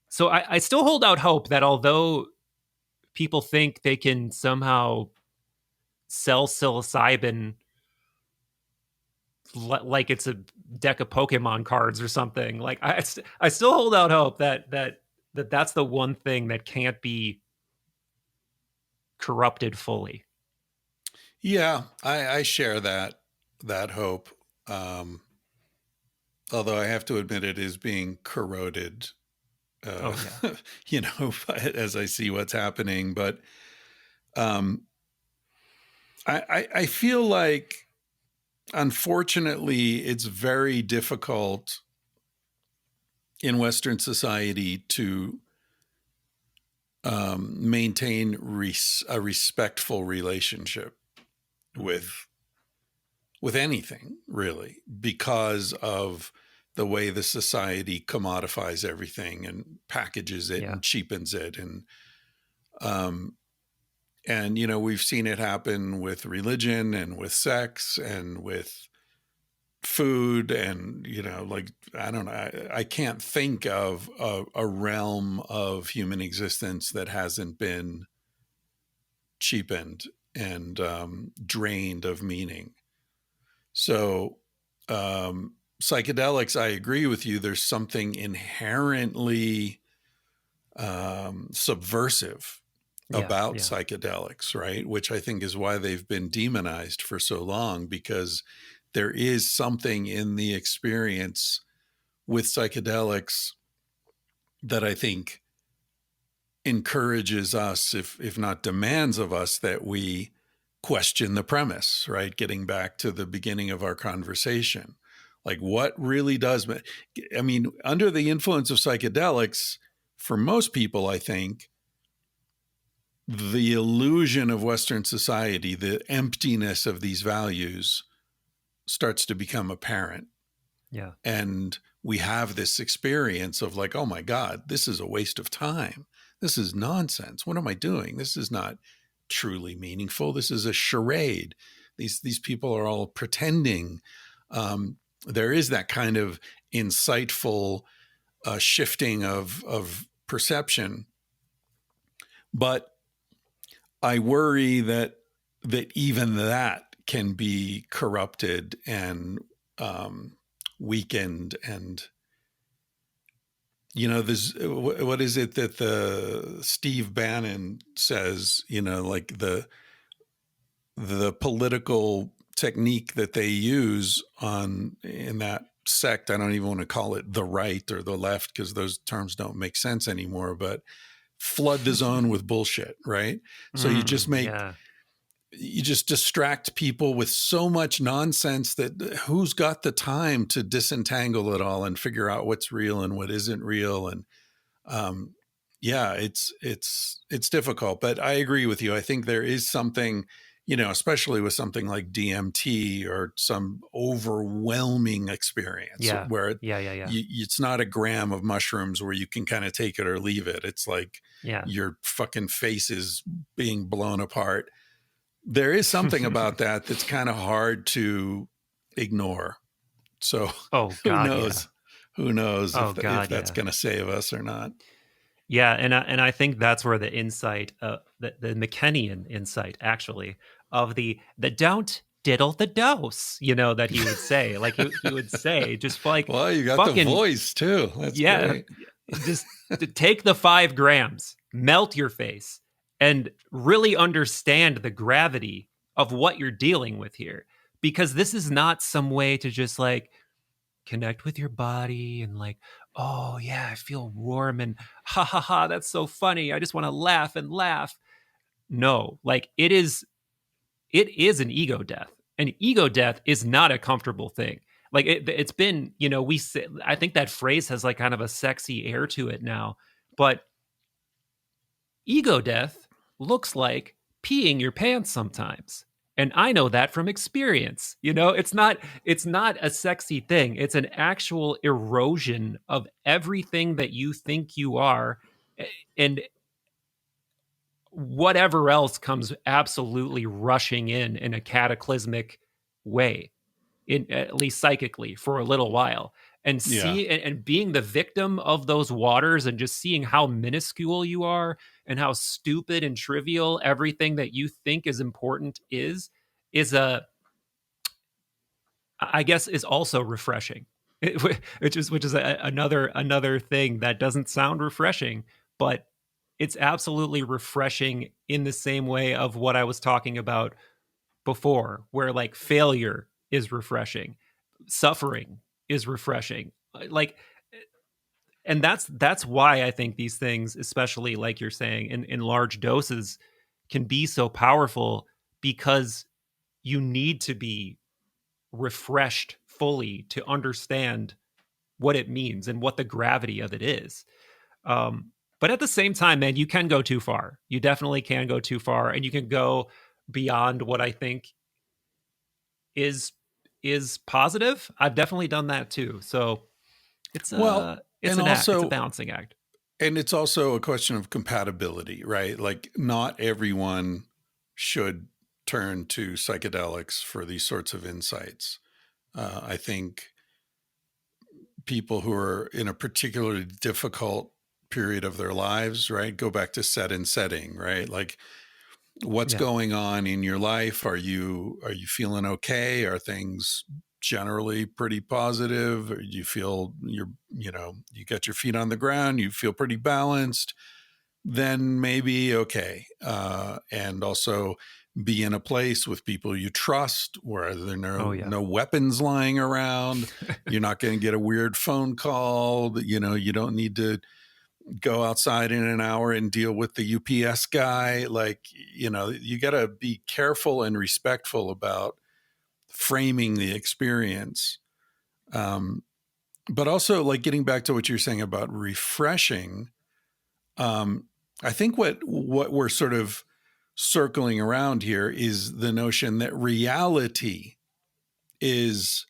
So I still hold out hope that although people think they can somehow sell psilocybin like it's a deck of Pokemon cards or something, like I still hold out hope that's the one thing that can't be corrupted fully. Yeah, I share that hope. Um, Although I have to admit it is being corroded, uh, Oh yeah. as I see what's happening. But um, I feel like, unfortunately, it's very difficult in Western society to maintain a respectful relationship with anything, really, because of the way the society commodifies everything and packages it Yeah. and cheapens it. Um, and, we've seen it happen with religion and with sex and with food. And, like, I don't know, I can't think of a realm of human existence that hasn't been cheapened and drained of meaning. So, psychedelics, I agree with you. There's something inherently subversive Yeah. about Yeah. psychedelics, right? Which I think is why they've been demonized for so long, because there is something in the experience with psychedelics that I think encourages us, if not demands of us, that we question the premise, right? Getting back to the beginning of our conversation. Like, what really does, I mean, under the influence of psychedelics, for most people, I think, the illusion of Western society, the emptiness of these values starts to become apparent. Yeah. And we have this experience of like, oh my God, this is a waste of time. This is nonsense. What am I doing? This is not truly meaningful. This is a charade. These people are all pretending. There is that kind of insightful shifting of perception, but I worry that even that can be corrupted and weakened. And there's, what is it that the Steve Bannon says? Like the political technique that they use in that sect. I don't even want to call it the right or the left, because those terms don't make sense anymore. But flood the zone with bullshit, right? So Yeah. you just distract people with so much nonsense that who's got the time to disentangle it all and figure out what's real and what isn't real. And yeah, it's difficult, but I agree with you. I think there is something, especially with something like DMT or some overwhelming experience Yeah. where Yeah. Yeah. Yeah. it's not a gram of mushrooms where you can kind of take it or leave it. It's like Yeah. your fucking face is being blown apart. There is something about that that's kind of hard to ignore. So Oh who God. Yeah. knows? Who knows Oh if God. that's Yeah. going to save us or not? Yeah, and I think that's where the insight, the McKennian insight, actually, of the don't diddle the dose, that he would say, like he would say, just like Well, you got the fucking voice too. That's yeah, great. just take the 5 grams, melt your face, and really understand the gravity of what you're dealing with here, because this is not some way to just like connect with your body and like, oh yeah, I feel warm and ha ha ha, that's so funny, I just want to laugh and laugh. No, like it is an ego death, and ego death is not a comfortable thing. Like it's been, we say, I think that phrase has like kind of a sexy air to it now, but ego death looks like peeing your pants sometimes. And I know that from experience. It's not a sexy thing. It's an actual erosion of everything that you think you are, and whatever else comes absolutely rushing in a cataclysmic way, in at least psychically, for a little while, and Yeah. being the victim of those waters, and just seeing how minuscule you are and how stupid and trivial everything that you think is important is a I guess is also refreshing. Which is another thing that doesn't sound refreshing, but it's absolutely refreshing in the same way of what I was talking about before, where like failure is refreshing, suffering is refreshing. Like, and that's why I think these things, especially like you're saying, in large doses, can be so powerful, because you need to be refreshed fully to understand what it means and what the gravity of it is. But at the same time, man, you can go too far. You definitely can go too far, and you can go beyond what I think is is positive. I've definitely done that too. So it's Well, a it's and an act. It's a also, balancing act. and it's also a question of compatibility, right? Like, not everyone should turn to psychedelics for these sorts of insights. I think people who are in a particularly difficult period of their lives, right? Go back to set and setting, right? Like, what's Yeah. going on in your life? Are you feeling okay? Are things generally pretty positive, or you feel you got your feet on the ground, you feel pretty balanced, then maybe okay. And also be in a place with people you trust where there are Oh yeah. no weapons lying around. You're not going to get a weird phone call. You don't need to go outside in an hour and deal with the UPS guy. Like, you got to be careful and respectful about framing the experience. But also, like, getting back to what you're saying about refreshing, I think what we're sort of circling around here is the notion that reality is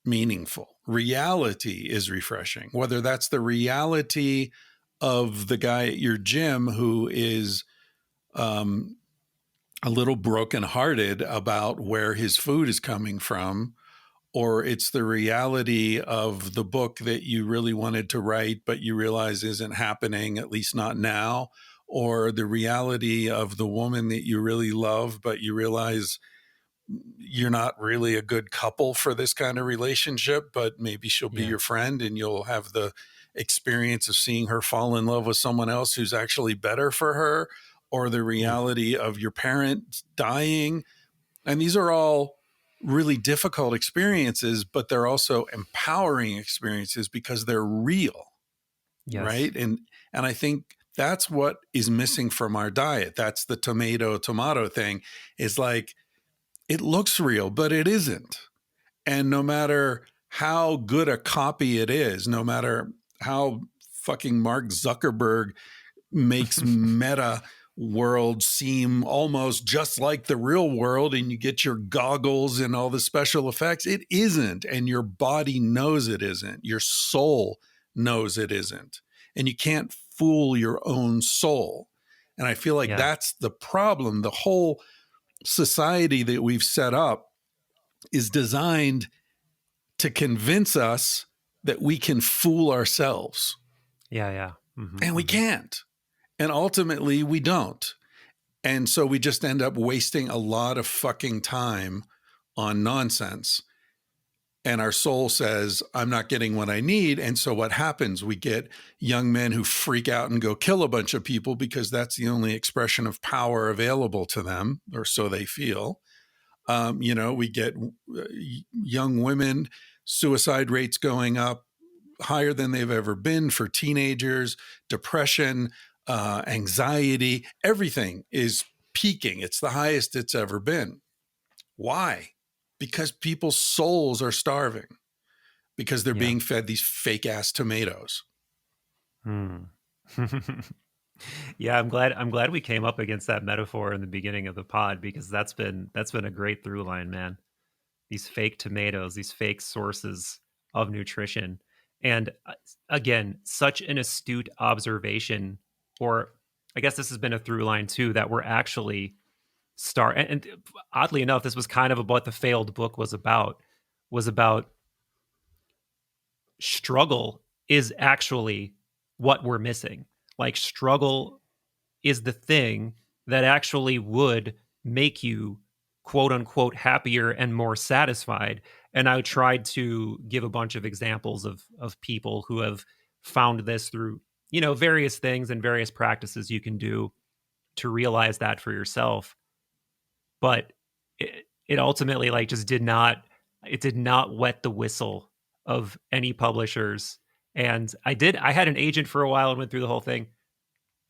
meaningful. Reality is refreshing, whether that's the reality of the guy at your gym who is a little brokenhearted about where his food is coming from, or it's the reality of the book that you really wanted to write, but you realize isn't happening, at least not now, or the reality of the woman that you really love, but you realize you're not really a good couple for this kind of relationship, but maybe she'll be Yeah. your friend and you'll have the experience of seeing her fall in love with someone else who's actually better for her, or the Oof. reality of your parents dying. And these are all really difficult experiences, but they're also empowering experiences because they're real, Yes. right? And I think that's what is missing from our diet. That's the tomato thing, is like, it looks real, but it isn't. And no matter how good a copy it is, no matter how fucking Mark Zuckerberg makes meta world seem almost just like the real world, and you get your goggles and all the special effects, it isn't. And your body knows it isn't. Your soul knows it isn't. And you can't fool your own soul. And I feel like Yeah. that's the problem. The whole society that we've set up is designed to convince us that we can fool ourselves. Yeah. Yeah. Mm-hmm, And we mm-hmm. can't. And ultimately, we don't. And so we just end up wasting a lot of fucking time on nonsense. And our soul says, I'm not getting what I need. And so what happens? We get young men who freak out and go kill a bunch of people because that's the only expression of power available to them, or so they feel. We get young women, suicide rates going up higher than they've ever been for teenagers, depression, anxiety, everything is peaking. It's the highest it's ever been. Why? Because people's souls are starving, because they're Yeah. being fed these fake ass tomatoes. Hmm. Yeah, I'm glad we came up against that metaphor in the beginning of the pod, because that's been a great through line, man. These fake tomatoes, these fake sources of nutrition. And again, such an astute observation, or I guess this has been a through line too, that we're actually and oddly enough, this was kind of what the failed book was about struggle is actually what we're missing. Like, struggle is the thing that actually would make you quote unquote happier and more satisfied. And I tried to give a bunch of examples of people who have found this through, various things and various practices you can do to realize that for yourself. But it ultimately, like, just did not wet the whistle of any publishers. And I had an agent for a while and went through the whole thing.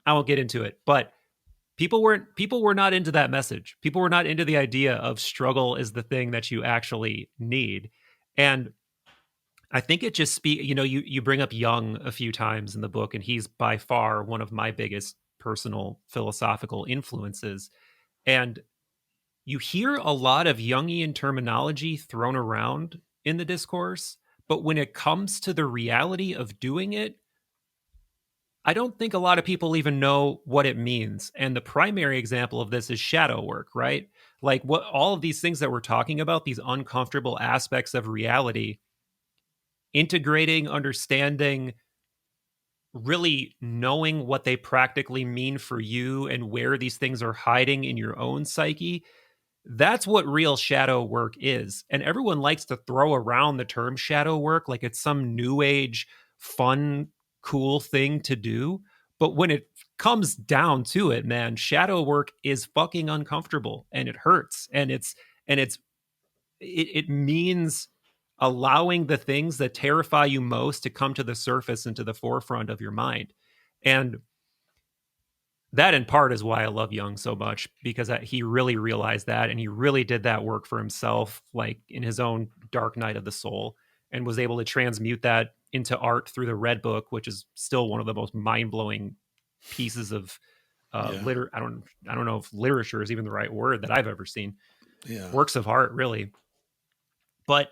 I won't get into it, but people were not into that message. People were not into the idea of struggle is the thing that you actually need. And I think it just you bring up Jung a few times in the book, and he's by far one of my biggest personal philosophical influences. And you hear a lot of Jungian terminology thrown around in the discourse, but when it comes to the reality of doing it, I don't think a lot of people even know what it means. And the primary example of this is shadow work, right? Like, what all of these things that we're talking about, these uncomfortable aspects of reality, integrating, understanding, really knowing what they practically mean for you and where these things are hiding in your own psyche. That's what real shadow work is. And everyone likes to throw around the term shadow work like it's some new age, fun, cool thing to do. But when it comes down to it, man, shadow work is fucking uncomfortable and it hurts. And it means allowing the things that terrify you most to come to the surface and to the forefront of your mind. And that in part is why I love Jung so much, because he really realized that and he really did that work for himself, like in his own dark night of the soul, and was able to transmute that into art through the Red Book, which is still one of the most mind-blowing pieces of Yeah. I don't know if literature is even the right word that I've ever seen. Yeah. Works of art, really. But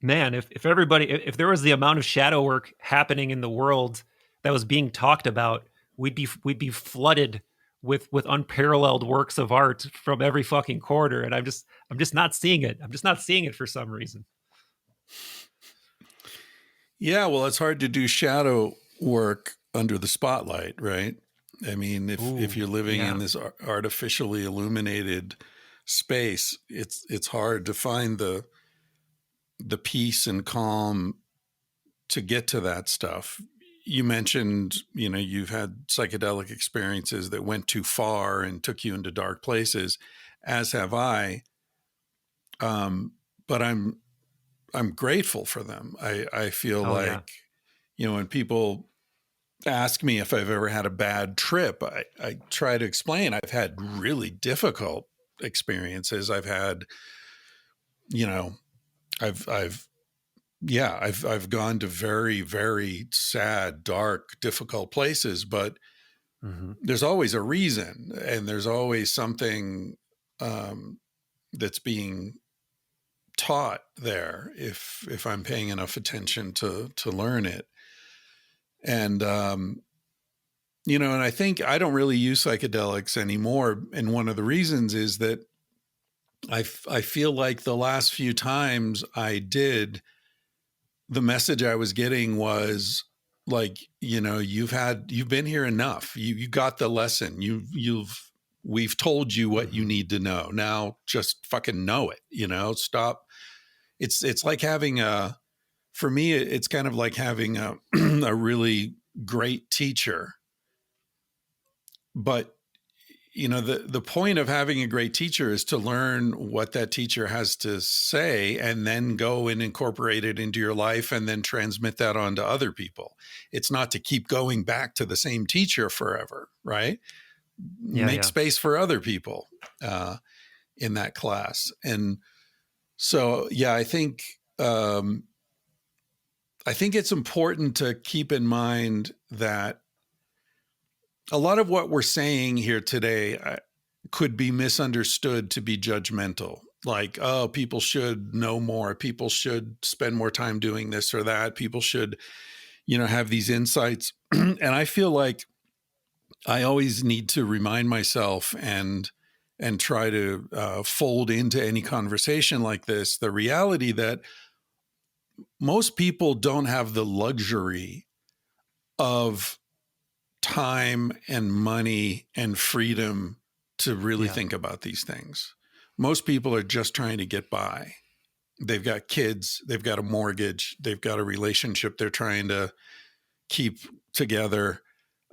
man, if everybody, if there was the amount of shadow work happening in the world that was being talked about, we'd be flooded with unparalleled works of art from every fucking corner. And I'm just not seeing it. I'm just not seeing it for some reason. Yeah. Well, it's hard to do shadow work under the spotlight, right? I mean, if you're living in this artificially illuminated space, it's hard to find the peace and calm to get to that stuff. You mentioned, you've had psychedelic experiences that went too far and took you into dark places, as have I. But I'm grateful for them. I feel like, when people ask me if I've ever had a bad trip, I try to explain I've had really difficult experiences. I've had, I've gone to very, very sad, dark, difficult places, but there's always a reason, and there's always something that's being taught there if I'm paying enough attention to learn it. And and I think I don't really use psychedelics anymore, and one of the reasons is that I feel like the last few times I did, the message I was getting was like, you've been here enough. You got the lesson. We've told you what you need to know. Now just fucking know it, stop. It's like having for me, it's kind of like having a, a really great teacher. But the point of having a great teacher is to learn what that teacher has to say and then go and incorporate it into your life and then transmit that on to other people. It's not to keep going back to the same teacher forever, right? Make space for other people in that class. And so, I think it's important to keep in mind that a lot of what we're saying here today could be misunderstood to be judgmental. Like, oh, people should know more. People should spend more time doing this or that. People should, have these insights. And I feel like I always need to remind myself and try to fold into any conversation like this the reality that most people don't have the luxury of time and money and freedom to really think about these things. Most people are just trying to get by. They've got kids, they've got a mortgage, they've got a relationship they're trying to keep together.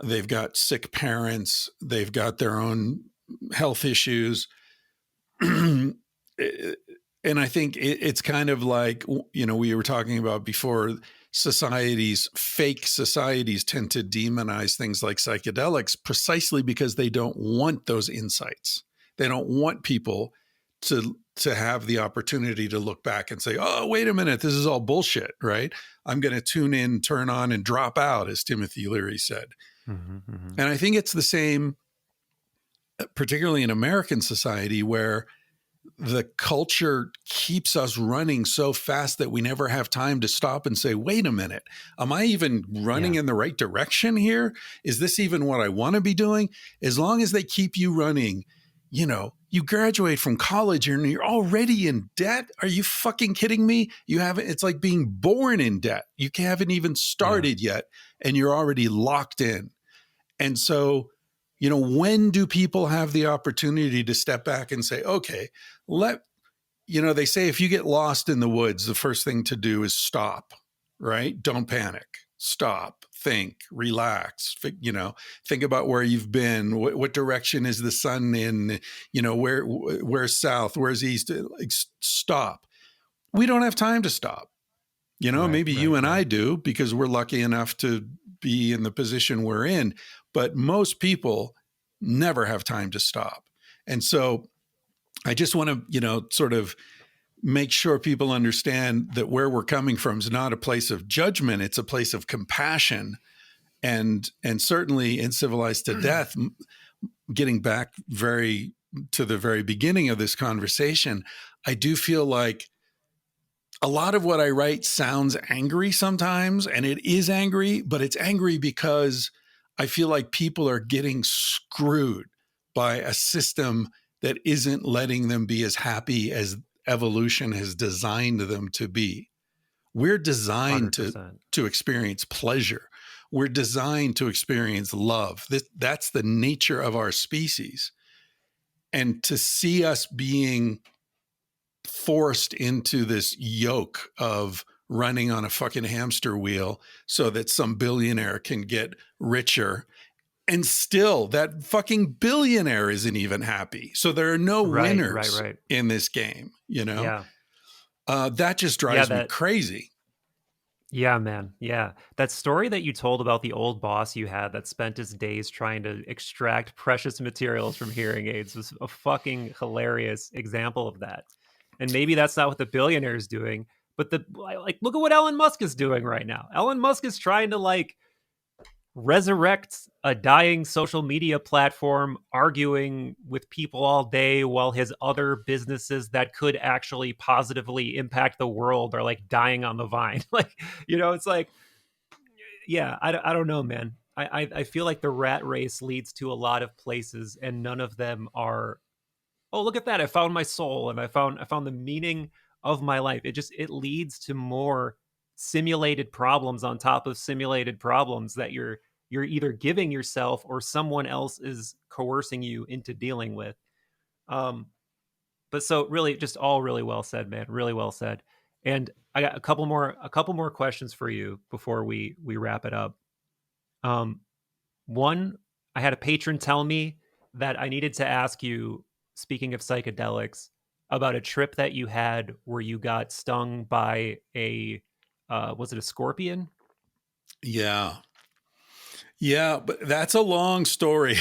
They've got sick parents, they've got their own health issues. And I think it's kind of like, we were talking about before, fake societies tend to demonize things like psychedelics precisely because they don't want those insights. They don't want people to have the opportunity to look back and say, oh, wait a minute, this is all bullshit, right? I'm going to tune in, turn on, and drop out, as Timothy Leary said. And I think it's the same, particularly in American society, where the culture keeps us running so fast that we never have time to stop and say, wait a minute, am I even running in the right direction here? Is this even what I want to be doing? As long as they keep you running, you graduate from college and you're already in debt. Are you fucking kidding me? It's like being born in debt. You haven't even started yet and you're already locked in. And so When do people have the opportunity to step back and say, okay, they say if you get lost in the woods, the first thing to do is stop, right? Don't panic. Stop, think, relax, think about where you've been. What direction is the sun in? Where's south? Where's east? Stop. We don't have time to stop. Maybe you and I do because we're lucky enough to be in the position we're in, but most people never have time to stop. And so I just want to, sort of make sure people understand that where we're coming from is not a place of judgment. It's a place of compassion. And certainly in Civilized to Death, getting back to the very beginning of this conversation, I do feel like a lot of what I write sounds angry sometimes, and it is angry, but it's angry because I feel like people are getting screwed by a system that isn't letting them be as happy as evolution has designed them to be. We're designed 100%. to experience pleasure. We're designed to experience love. That's the nature of our species. And to see us being forced into this yoke of running on a fucking hamster wheel so that some billionaire can get richer, and still that fucking billionaire isn't even happy. So there are no winners in this game, Yeah. That just drives me crazy. Yeah, man. Yeah. That story that you told about the old boss you had that spent his days trying to extract precious materials from hearing aids was a fucking hilarious example of that. And maybe that's not what the billionaire is doing, but look at what Elon Musk is doing right now. Elon Musk is trying to resurrect a dying social media platform, arguing with people all day while his other businesses that could actually positively impact the world are dying on the vine. It's I don't know, man. I feel like the rat race leads to a lot of places, and none of them are, oh, look at that, I found my soul and I found the meaning of my life. It leads to more simulated problems on top of simulated problems that you're either giving yourself or someone else is coercing you into dealing with. But so really, just all really well said, man. Really well said. And I got a couple more questions for you before we wrap it up. One, I had a patron tell me that I needed to ask you, speaking of psychedelics, about a trip that you had where you got stung by was it a scorpion? Yeah. Yeah, but that's a long story.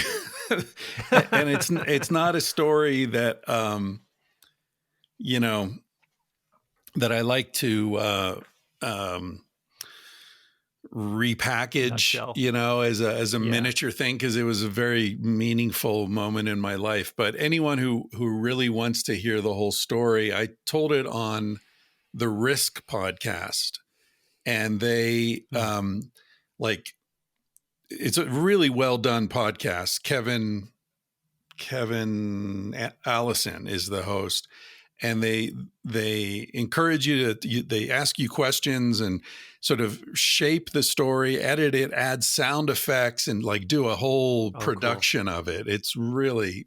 And it's not a story that, that I like to, repackage, as a miniature thing, because it was a very meaningful moment in my life. But anyone who really wants to hear the whole story, I told it on the Risk podcast, and they it's a really well done podcast. Kevin Allison is the host, and they encourage you they ask you questions and sort of shape the story, edit it, add sound effects, and do a whole production of it. It's really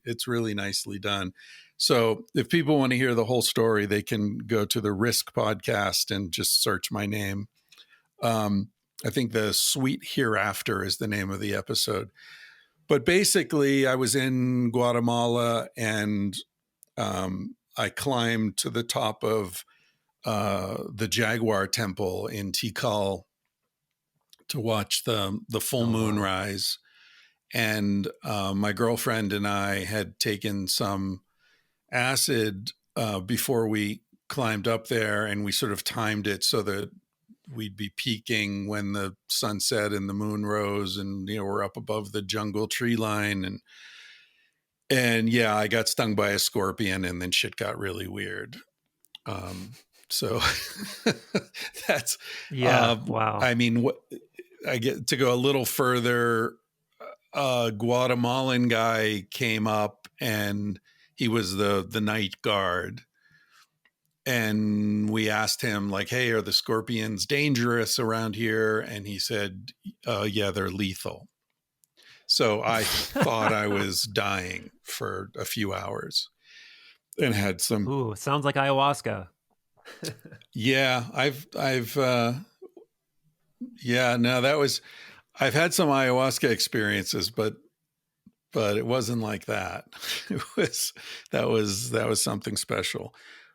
nicely done. So if people want to hear the whole story, they can go to the Risk podcast and just search my name. I think The Sweet Hereafter is the name of the episode. But basically, I was in Guatemala, and I climbed to the top of the Jaguar Temple in Tikal to watch the full moon rise. And my girlfriend and I had taken some acid before we climbed up there, and we sort of timed it so that we'd be peaking when the sun set and the moon rose, and we're up above the jungle tree line, and yeah, I got stung by a scorpion, and then shit got really weird. So that's wow. I mean, I get to go a little further. A Guatemalan guy came up, and he was the night guard. And we asked him, hey, are the scorpions dangerous around here? And he said, yeah, they're lethal. So I thought I was dying for a few hours and had some. Ooh, sounds like ayahuasca. Yeah, yeah, no, I've had some ayahuasca experiences, but it wasn't like that. It was, that was something special.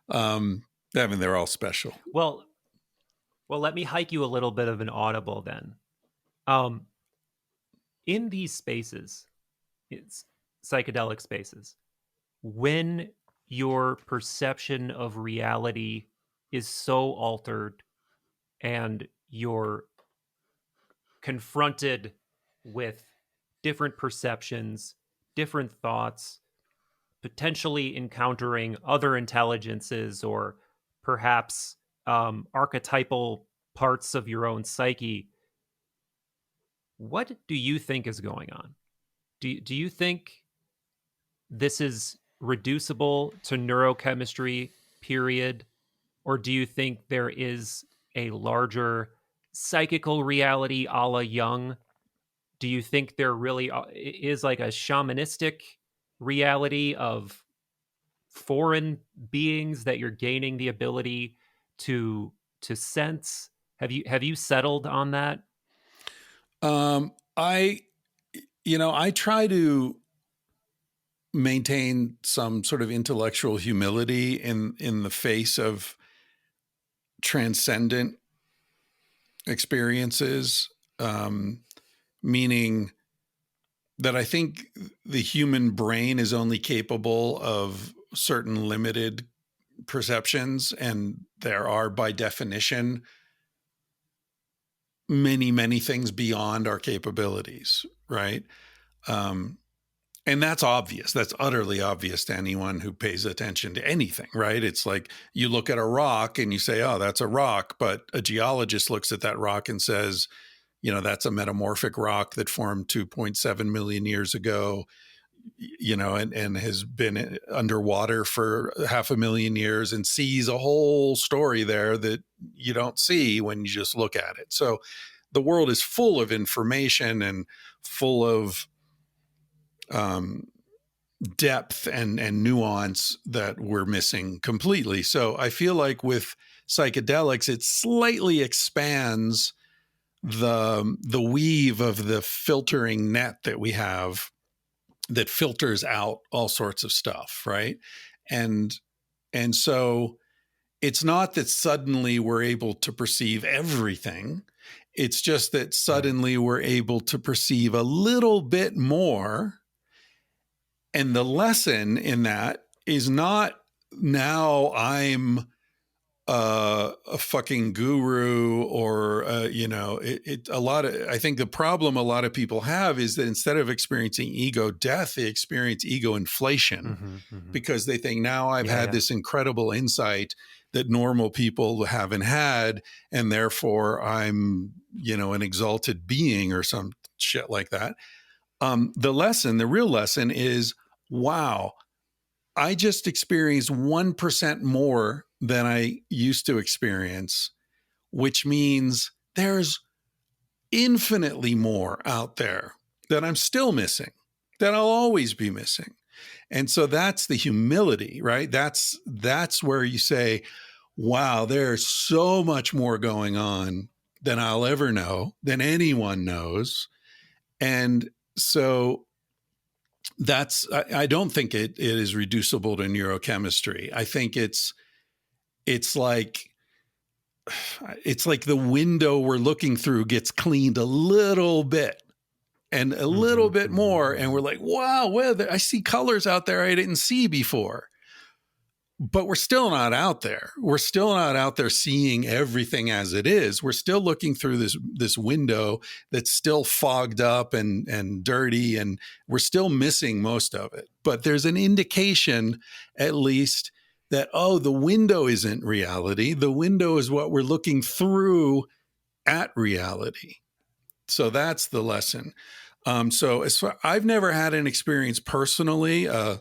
I mean, they're all special. Well, let me hike you a little bit of an audible then. Um, in these spaces, it's psychedelic spaces, when your perception of reality is so altered and you're confronted with different perceptions, different thoughts, potentially encountering other intelligences or perhaps archetypal parts of your own psyche, what do you think is going on? Do you think this is reducible to neurochemistry, period? Or do you think there is a larger psychical reality a la Jung? Do you think there really is like a shamanistic reality of foreign beings that you're gaining the ability to sense? Have you settled on that? I, I try to maintain some sort of intellectual humility in the face of transcendent experiences, meaning that I think the human brain is only capable of certain limited perceptions, and there are, by definition, many things beyond our capabilities, right? Um, and that's obvious. That's utterly obvious to anyone who pays attention to anything, right? It's like you look at a rock and you say, oh, that's a rock. But a geologist looks at that rock and says, that's a metamorphic rock that formed 2.7 million years ago, and has been underwater for 500,000 years, and sees a whole story there that you don't see when you just look at it. So the world is full of information and full of depth and nuance that we're missing completely. So I feel like with psychedelics, it slightly expands the weave of the filtering net that we have that filters out all sorts of stuff, right? And so it's not that suddenly we're able to perceive everything. It's just that suddenly we're able to perceive a little bit more. And the lesson in that is not now I'm a fucking guru or, I think the problem a lot of people have is that instead of experiencing ego death, they experience ego inflation because they think now I've had this incredible insight that normal people haven't had. And therefore I'm, an exalted being or some shit like that. The real lesson is, wow, I just experienced 1% more than I used to experience, which means there's infinitely more out there that I'm still missing, that I'll always be missing. And so that's the humility, right? That's where you say, wow, there's so much more going on than I'll ever know, than anyone knows. And so I don't think it is reducible to neurochemistry. I think it's like the window we're looking through gets cleaned a little bit and a little bit more. And we're like, wow, I see colors out there I didn't see before. But we're still not out there. We're still not out there seeing everything as it is. We're still looking through this window that's still fogged up and dirty, and we're still missing most of it. But there's an indication, at least, that, the window isn't reality. The window is what we're looking through at reality. So that's the lesson. I've never had an experience personally, a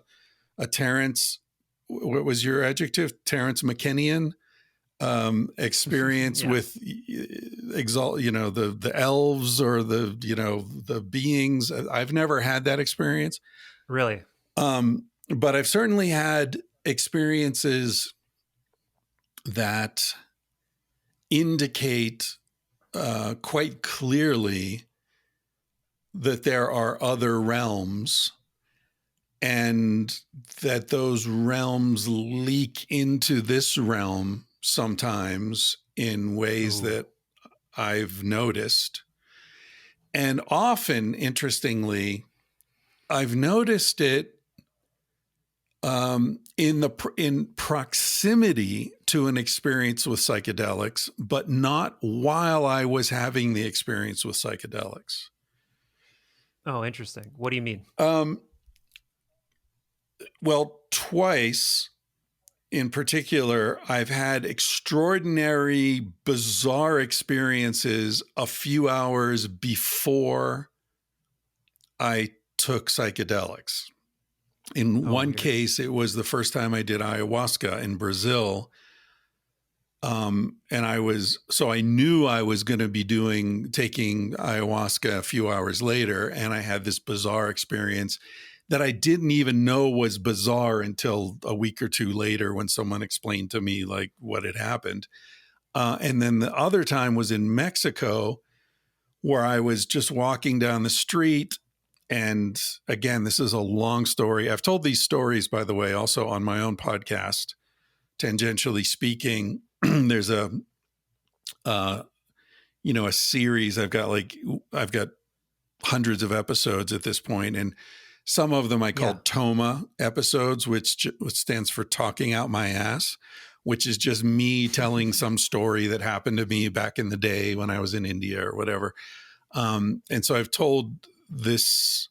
Terrence, what was your adjective? Terrence McKinnian experience Yeah. with the elves or the beings. I've never had that experience. Really? But I've certainly had experiences that indicate quite clearly that there are other realms, and that those realms leak into this realm sometimes in ways Ooh. that I've noticed. And often, interestingly, I've noticed it in proximity to an experience with psychedelics, but not while I was having the experience with psychedelics. Oh, interesting. What do you mean? Well, twice in particular, I've had extraordinary, bizarre experiences a few hours before I took psychedelics. In Oh, one weird. case, it was the first time I did ayahuasca in Brazil. And I knew I was going to be taking ayahuasca a few hours later. And I had this bizarre experience that I didn't even know was bizarre until a week or two later when someone explained to me like what had happened. And then the other time was in Mexico, where I was just walking down the street. And again, this is a long story. I've told these stories, by the way, also on my own podcast, Tangentially Speaking. There's a series. I've got hundreds of episodes at this point, and some of them I call Toma episodes, which stands for talking out my ass, which is just me telling some story that happened to me back in the day when I was in India or whatever. And so I've told this.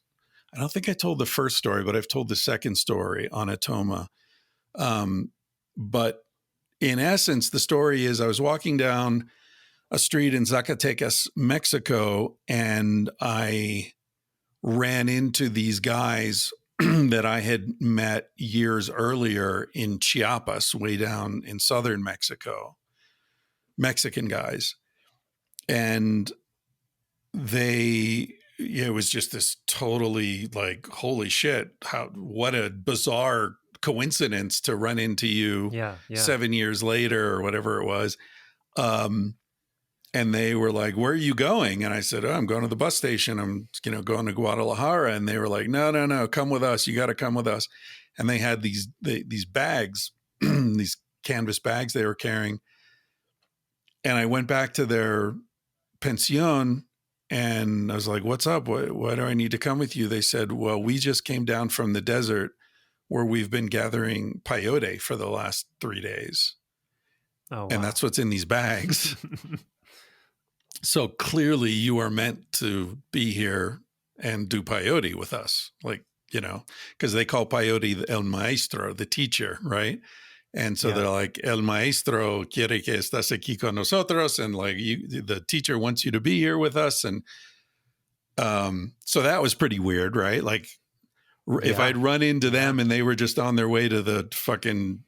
I don't think I told the first story, but I've told the second story on a Toma. But in essence, the story is I was walking down a street in Zacatecas, Mexico, and I ran into these guys that I had met years earlier in Chiapas, way down in southern Mexico, Mexican guys. And it was just this totally like, holy shit, what a bizarre coincidence to run into you 7 years later or whatever it was. And they were like, where are you going? And I said, oh, I'm going to the bus station. I'm, going to Guadalajara. And they were like, no, come with us. You got to come with us. And they had these bags, these canvas bags they were carrying. And I went back to their pension and I was like, what's up? Why do I need to come with you? They said, well, we just came down from the desert where we've been gathering peyote for the last 3 days. Oh, wow. And that's what's in these bags. So clearly you are meant to be here and do peyote with us. Like, because they call peyote el maestro, the teacher, right? And so they're like, el maestro quiere que estás aquí con nosotros. And like, the teacher wants you to be here with us. And so that was pretty weird, right? Like, if I'd run into them and they were just on their way to the fucking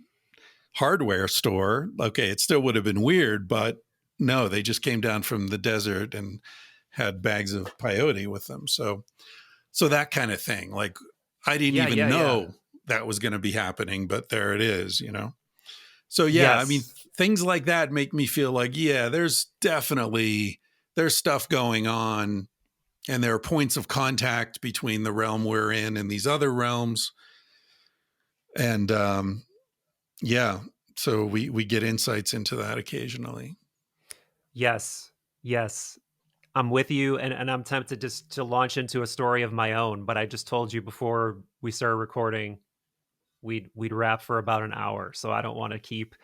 hardware store, okay, it still would have been weird, but no, they just came down from the desert and had bags of peyote with them. So that kind of thing. Like, I didn't even know that was going to be happening, but there it is, So I mean, things like that make me feel like, there's stuff going on, and there are points of contact between the realm we're in and these other realms. And so we get insights into that occasionally. Yes. I'm with you, and I'm tempted just to launch into a story of my own, but I just told you before we started recording we'd wrap for about an hour, so I don't want to keep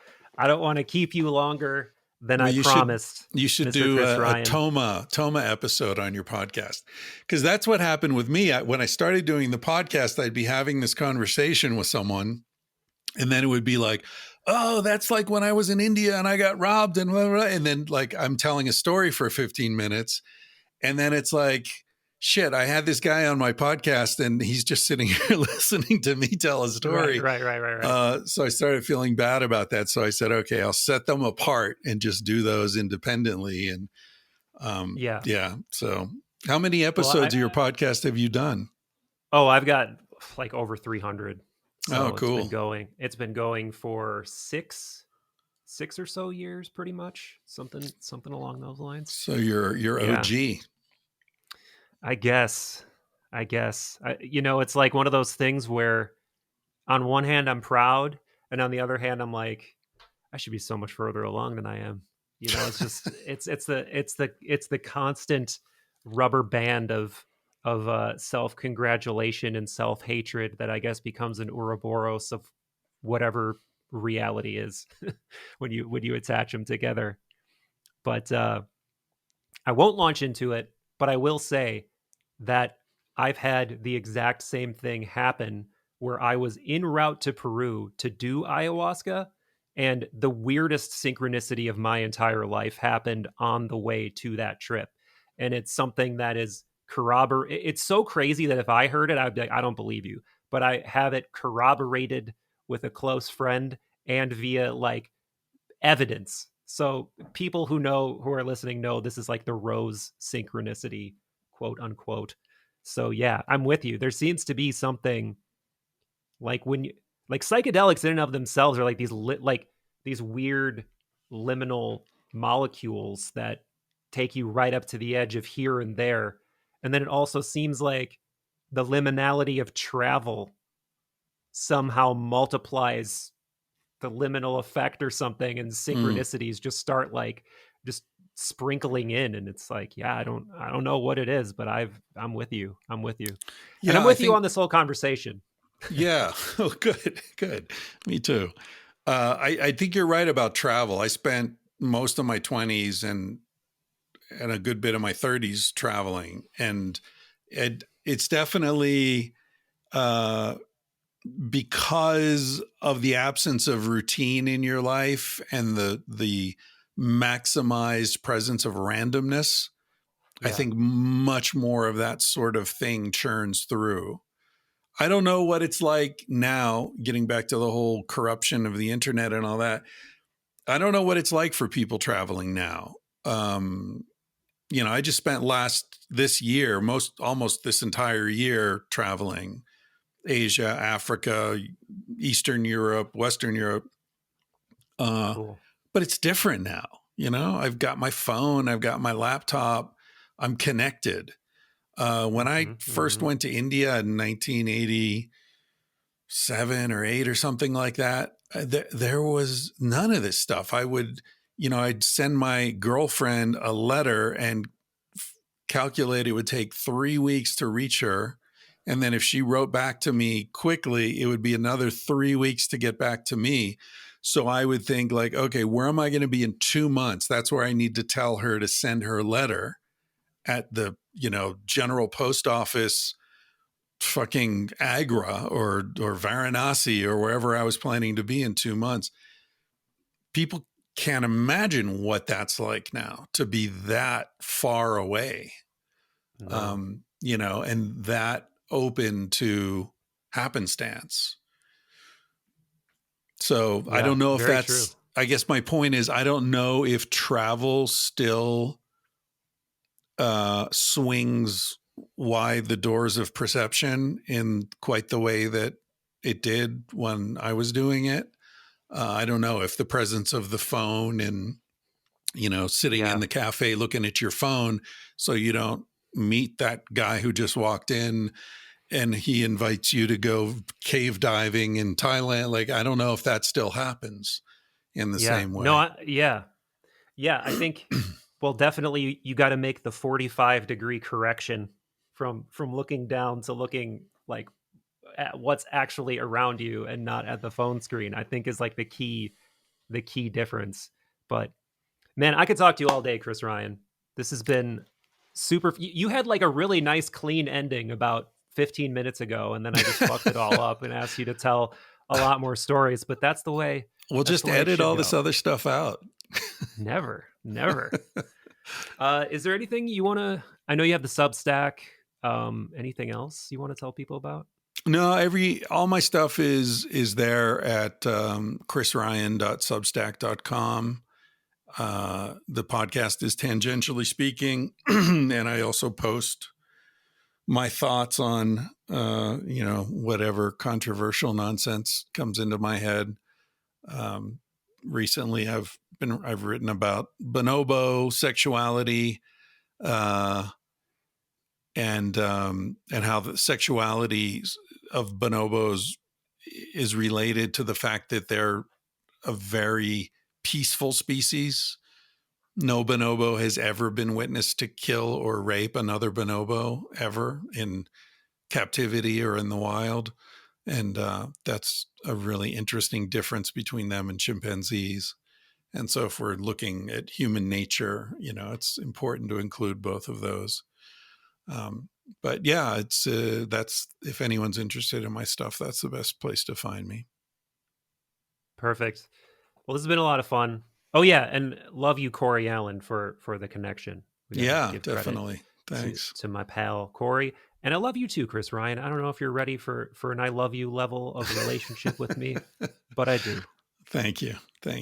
you longer than I promised. You should Mr. do Chris a Ryan. Toma episode on your podcast, because that's what happened with me. When I started doing the podcast, I'd be having this conversation with someone, and then it would be like, oh, that's like when I was in India and I got robbed and blah, blah, blah. And then like I'm telling a story for 15 minutes, and then it's like, shit, I had this guy on my podcast and he's just sitting here listening to me tell a story. Right. So I started feeling bad about that. So I said, okay, I'll set them apart and just do those independently. And yeah. So how many episodes of your podcast have you done? Oh, I've got like over 300. So Oh, cool. It's been going for six or so years, pretty much. Something along those lines. So you're OG. I guess. It's like one of those things where on one hand I'm proud, and on the other hand I'm like, I should be so much further along than I am. It's just it's the constant rubber band of self-congratulation and self-hatred that I guess becomes an Ouroboros of whatever reality is when you attach them together. But I won't launch into it, but I will say that I've had the exact same thing happen where I was en route to Peru to do ayahuasca, and the weirdest synchronicity of my entire life happened on the way to that trip. And it's something that is it's so crazy that if I heard it, I'd be like, I don't believe you. But I have it corroborated with a close friend and via like evidence. So people who are listening know this is like the rose synchronicity, quote unquote. So yeah, I'm with you. There seems to be something like like psychedelics in and of themselves are like these weird liminal molecules that take you right up to the edge of here and there. And then it also seems like the liminality of travel somehow multiplies the liminal effect or something, and synchronicities just start like just sprinkling in, and it's like, yeah, I don't know what it is, but I'm with you. Yeah, and I'm with you on this whole conversation. Yeah. Oh, good. Me too. I think you're right about travel. I spent most of my 20s and a good bit of my 30s traveling, and it's definitely because of the absence of routine in your life and the maximized presence of randomness. Yeah. I think much more of that sort of thing churns through. I don't know what it's like now, getting back to the whole corruption of the internet and all that. I don't know what it's like for people traveling now. I just spent this year, almost this entire year traveling Asia, Africa, Eastern Europe, Western Europe. Cool. But it's different now. I've got my phone, I've got my laptop, I'm connected. When I first went to India in 1987 or 8 or something like that, there was none of this stuff. I'd send my girlfriend a letter and calculate it would take 3 weeks to reach her. And then if she wrote back to me quickly, it would be another 3 weeks to get back to me. So I would think like, okay, where am I going to be in 2 months? That's where I need to tell her to send her letter at the, general post office, fucking Agra or Varanasi or wherever I was planning to be in 2 months. People can't imagine what that's like now, to be that far away. No. And that open to happenstance. So yeah, I don't know if that's true. I guess my point is, I don't know if travel still swings wide the doors of perception in quite the way that it did when I was doing it. I don't know if the presence of the phone and, sitting in the cafe looking at your phone so you don't meet that guy who just walked in and he invites you to go cave diving in Thailand. Like, I don't know if that still happens in the same way. No, I think, well, definitely you got to make the 45-degree correction from looking down to looking like at what's actually around you and not at the phone screen, I think is like the key difference. But man, I could talk to you all day, Chris Ryan. This has been super. You had like a really nice clean ending about 15 minutes ago, and then I just fucked it all up and asked you to tell a lot more stories, but that's the way. We'll just edit all this other stuff out. Never. Is there anything you want to, I know you have the Substack. Anything else you want to tell people about? No, all my stuff is there at chrisryan.substack.com. The podcast is Tangentially Speaking, and I also post my thoughts on whatever controversial nonsense comes into my head. Recently, I've written about bonobo sexuality, and how the sexuality of bonobos is related to the fact that they're a very peaceful species. No bonobo has ever been witnessed to kill or rape another bonobo ever in captivity or in the wild. And that's a really interesting difference between them and chimpanzees. And so if we're looking at human nature, it's important to include both of those. But yeah, that's, if anyone's interested in my stuff, that's the best place to find me. Perfect. Well, this has been a lot of fun. Oh yeah, and love you, Corey Allen, for the connection. We gotta Yeah, give credit definitely. Thanks. to my pal Corey, and I love you too, Chris Ryan. I don't know if you're ready for an I love you level of relationship with me, but I do. Thank you. Thank you.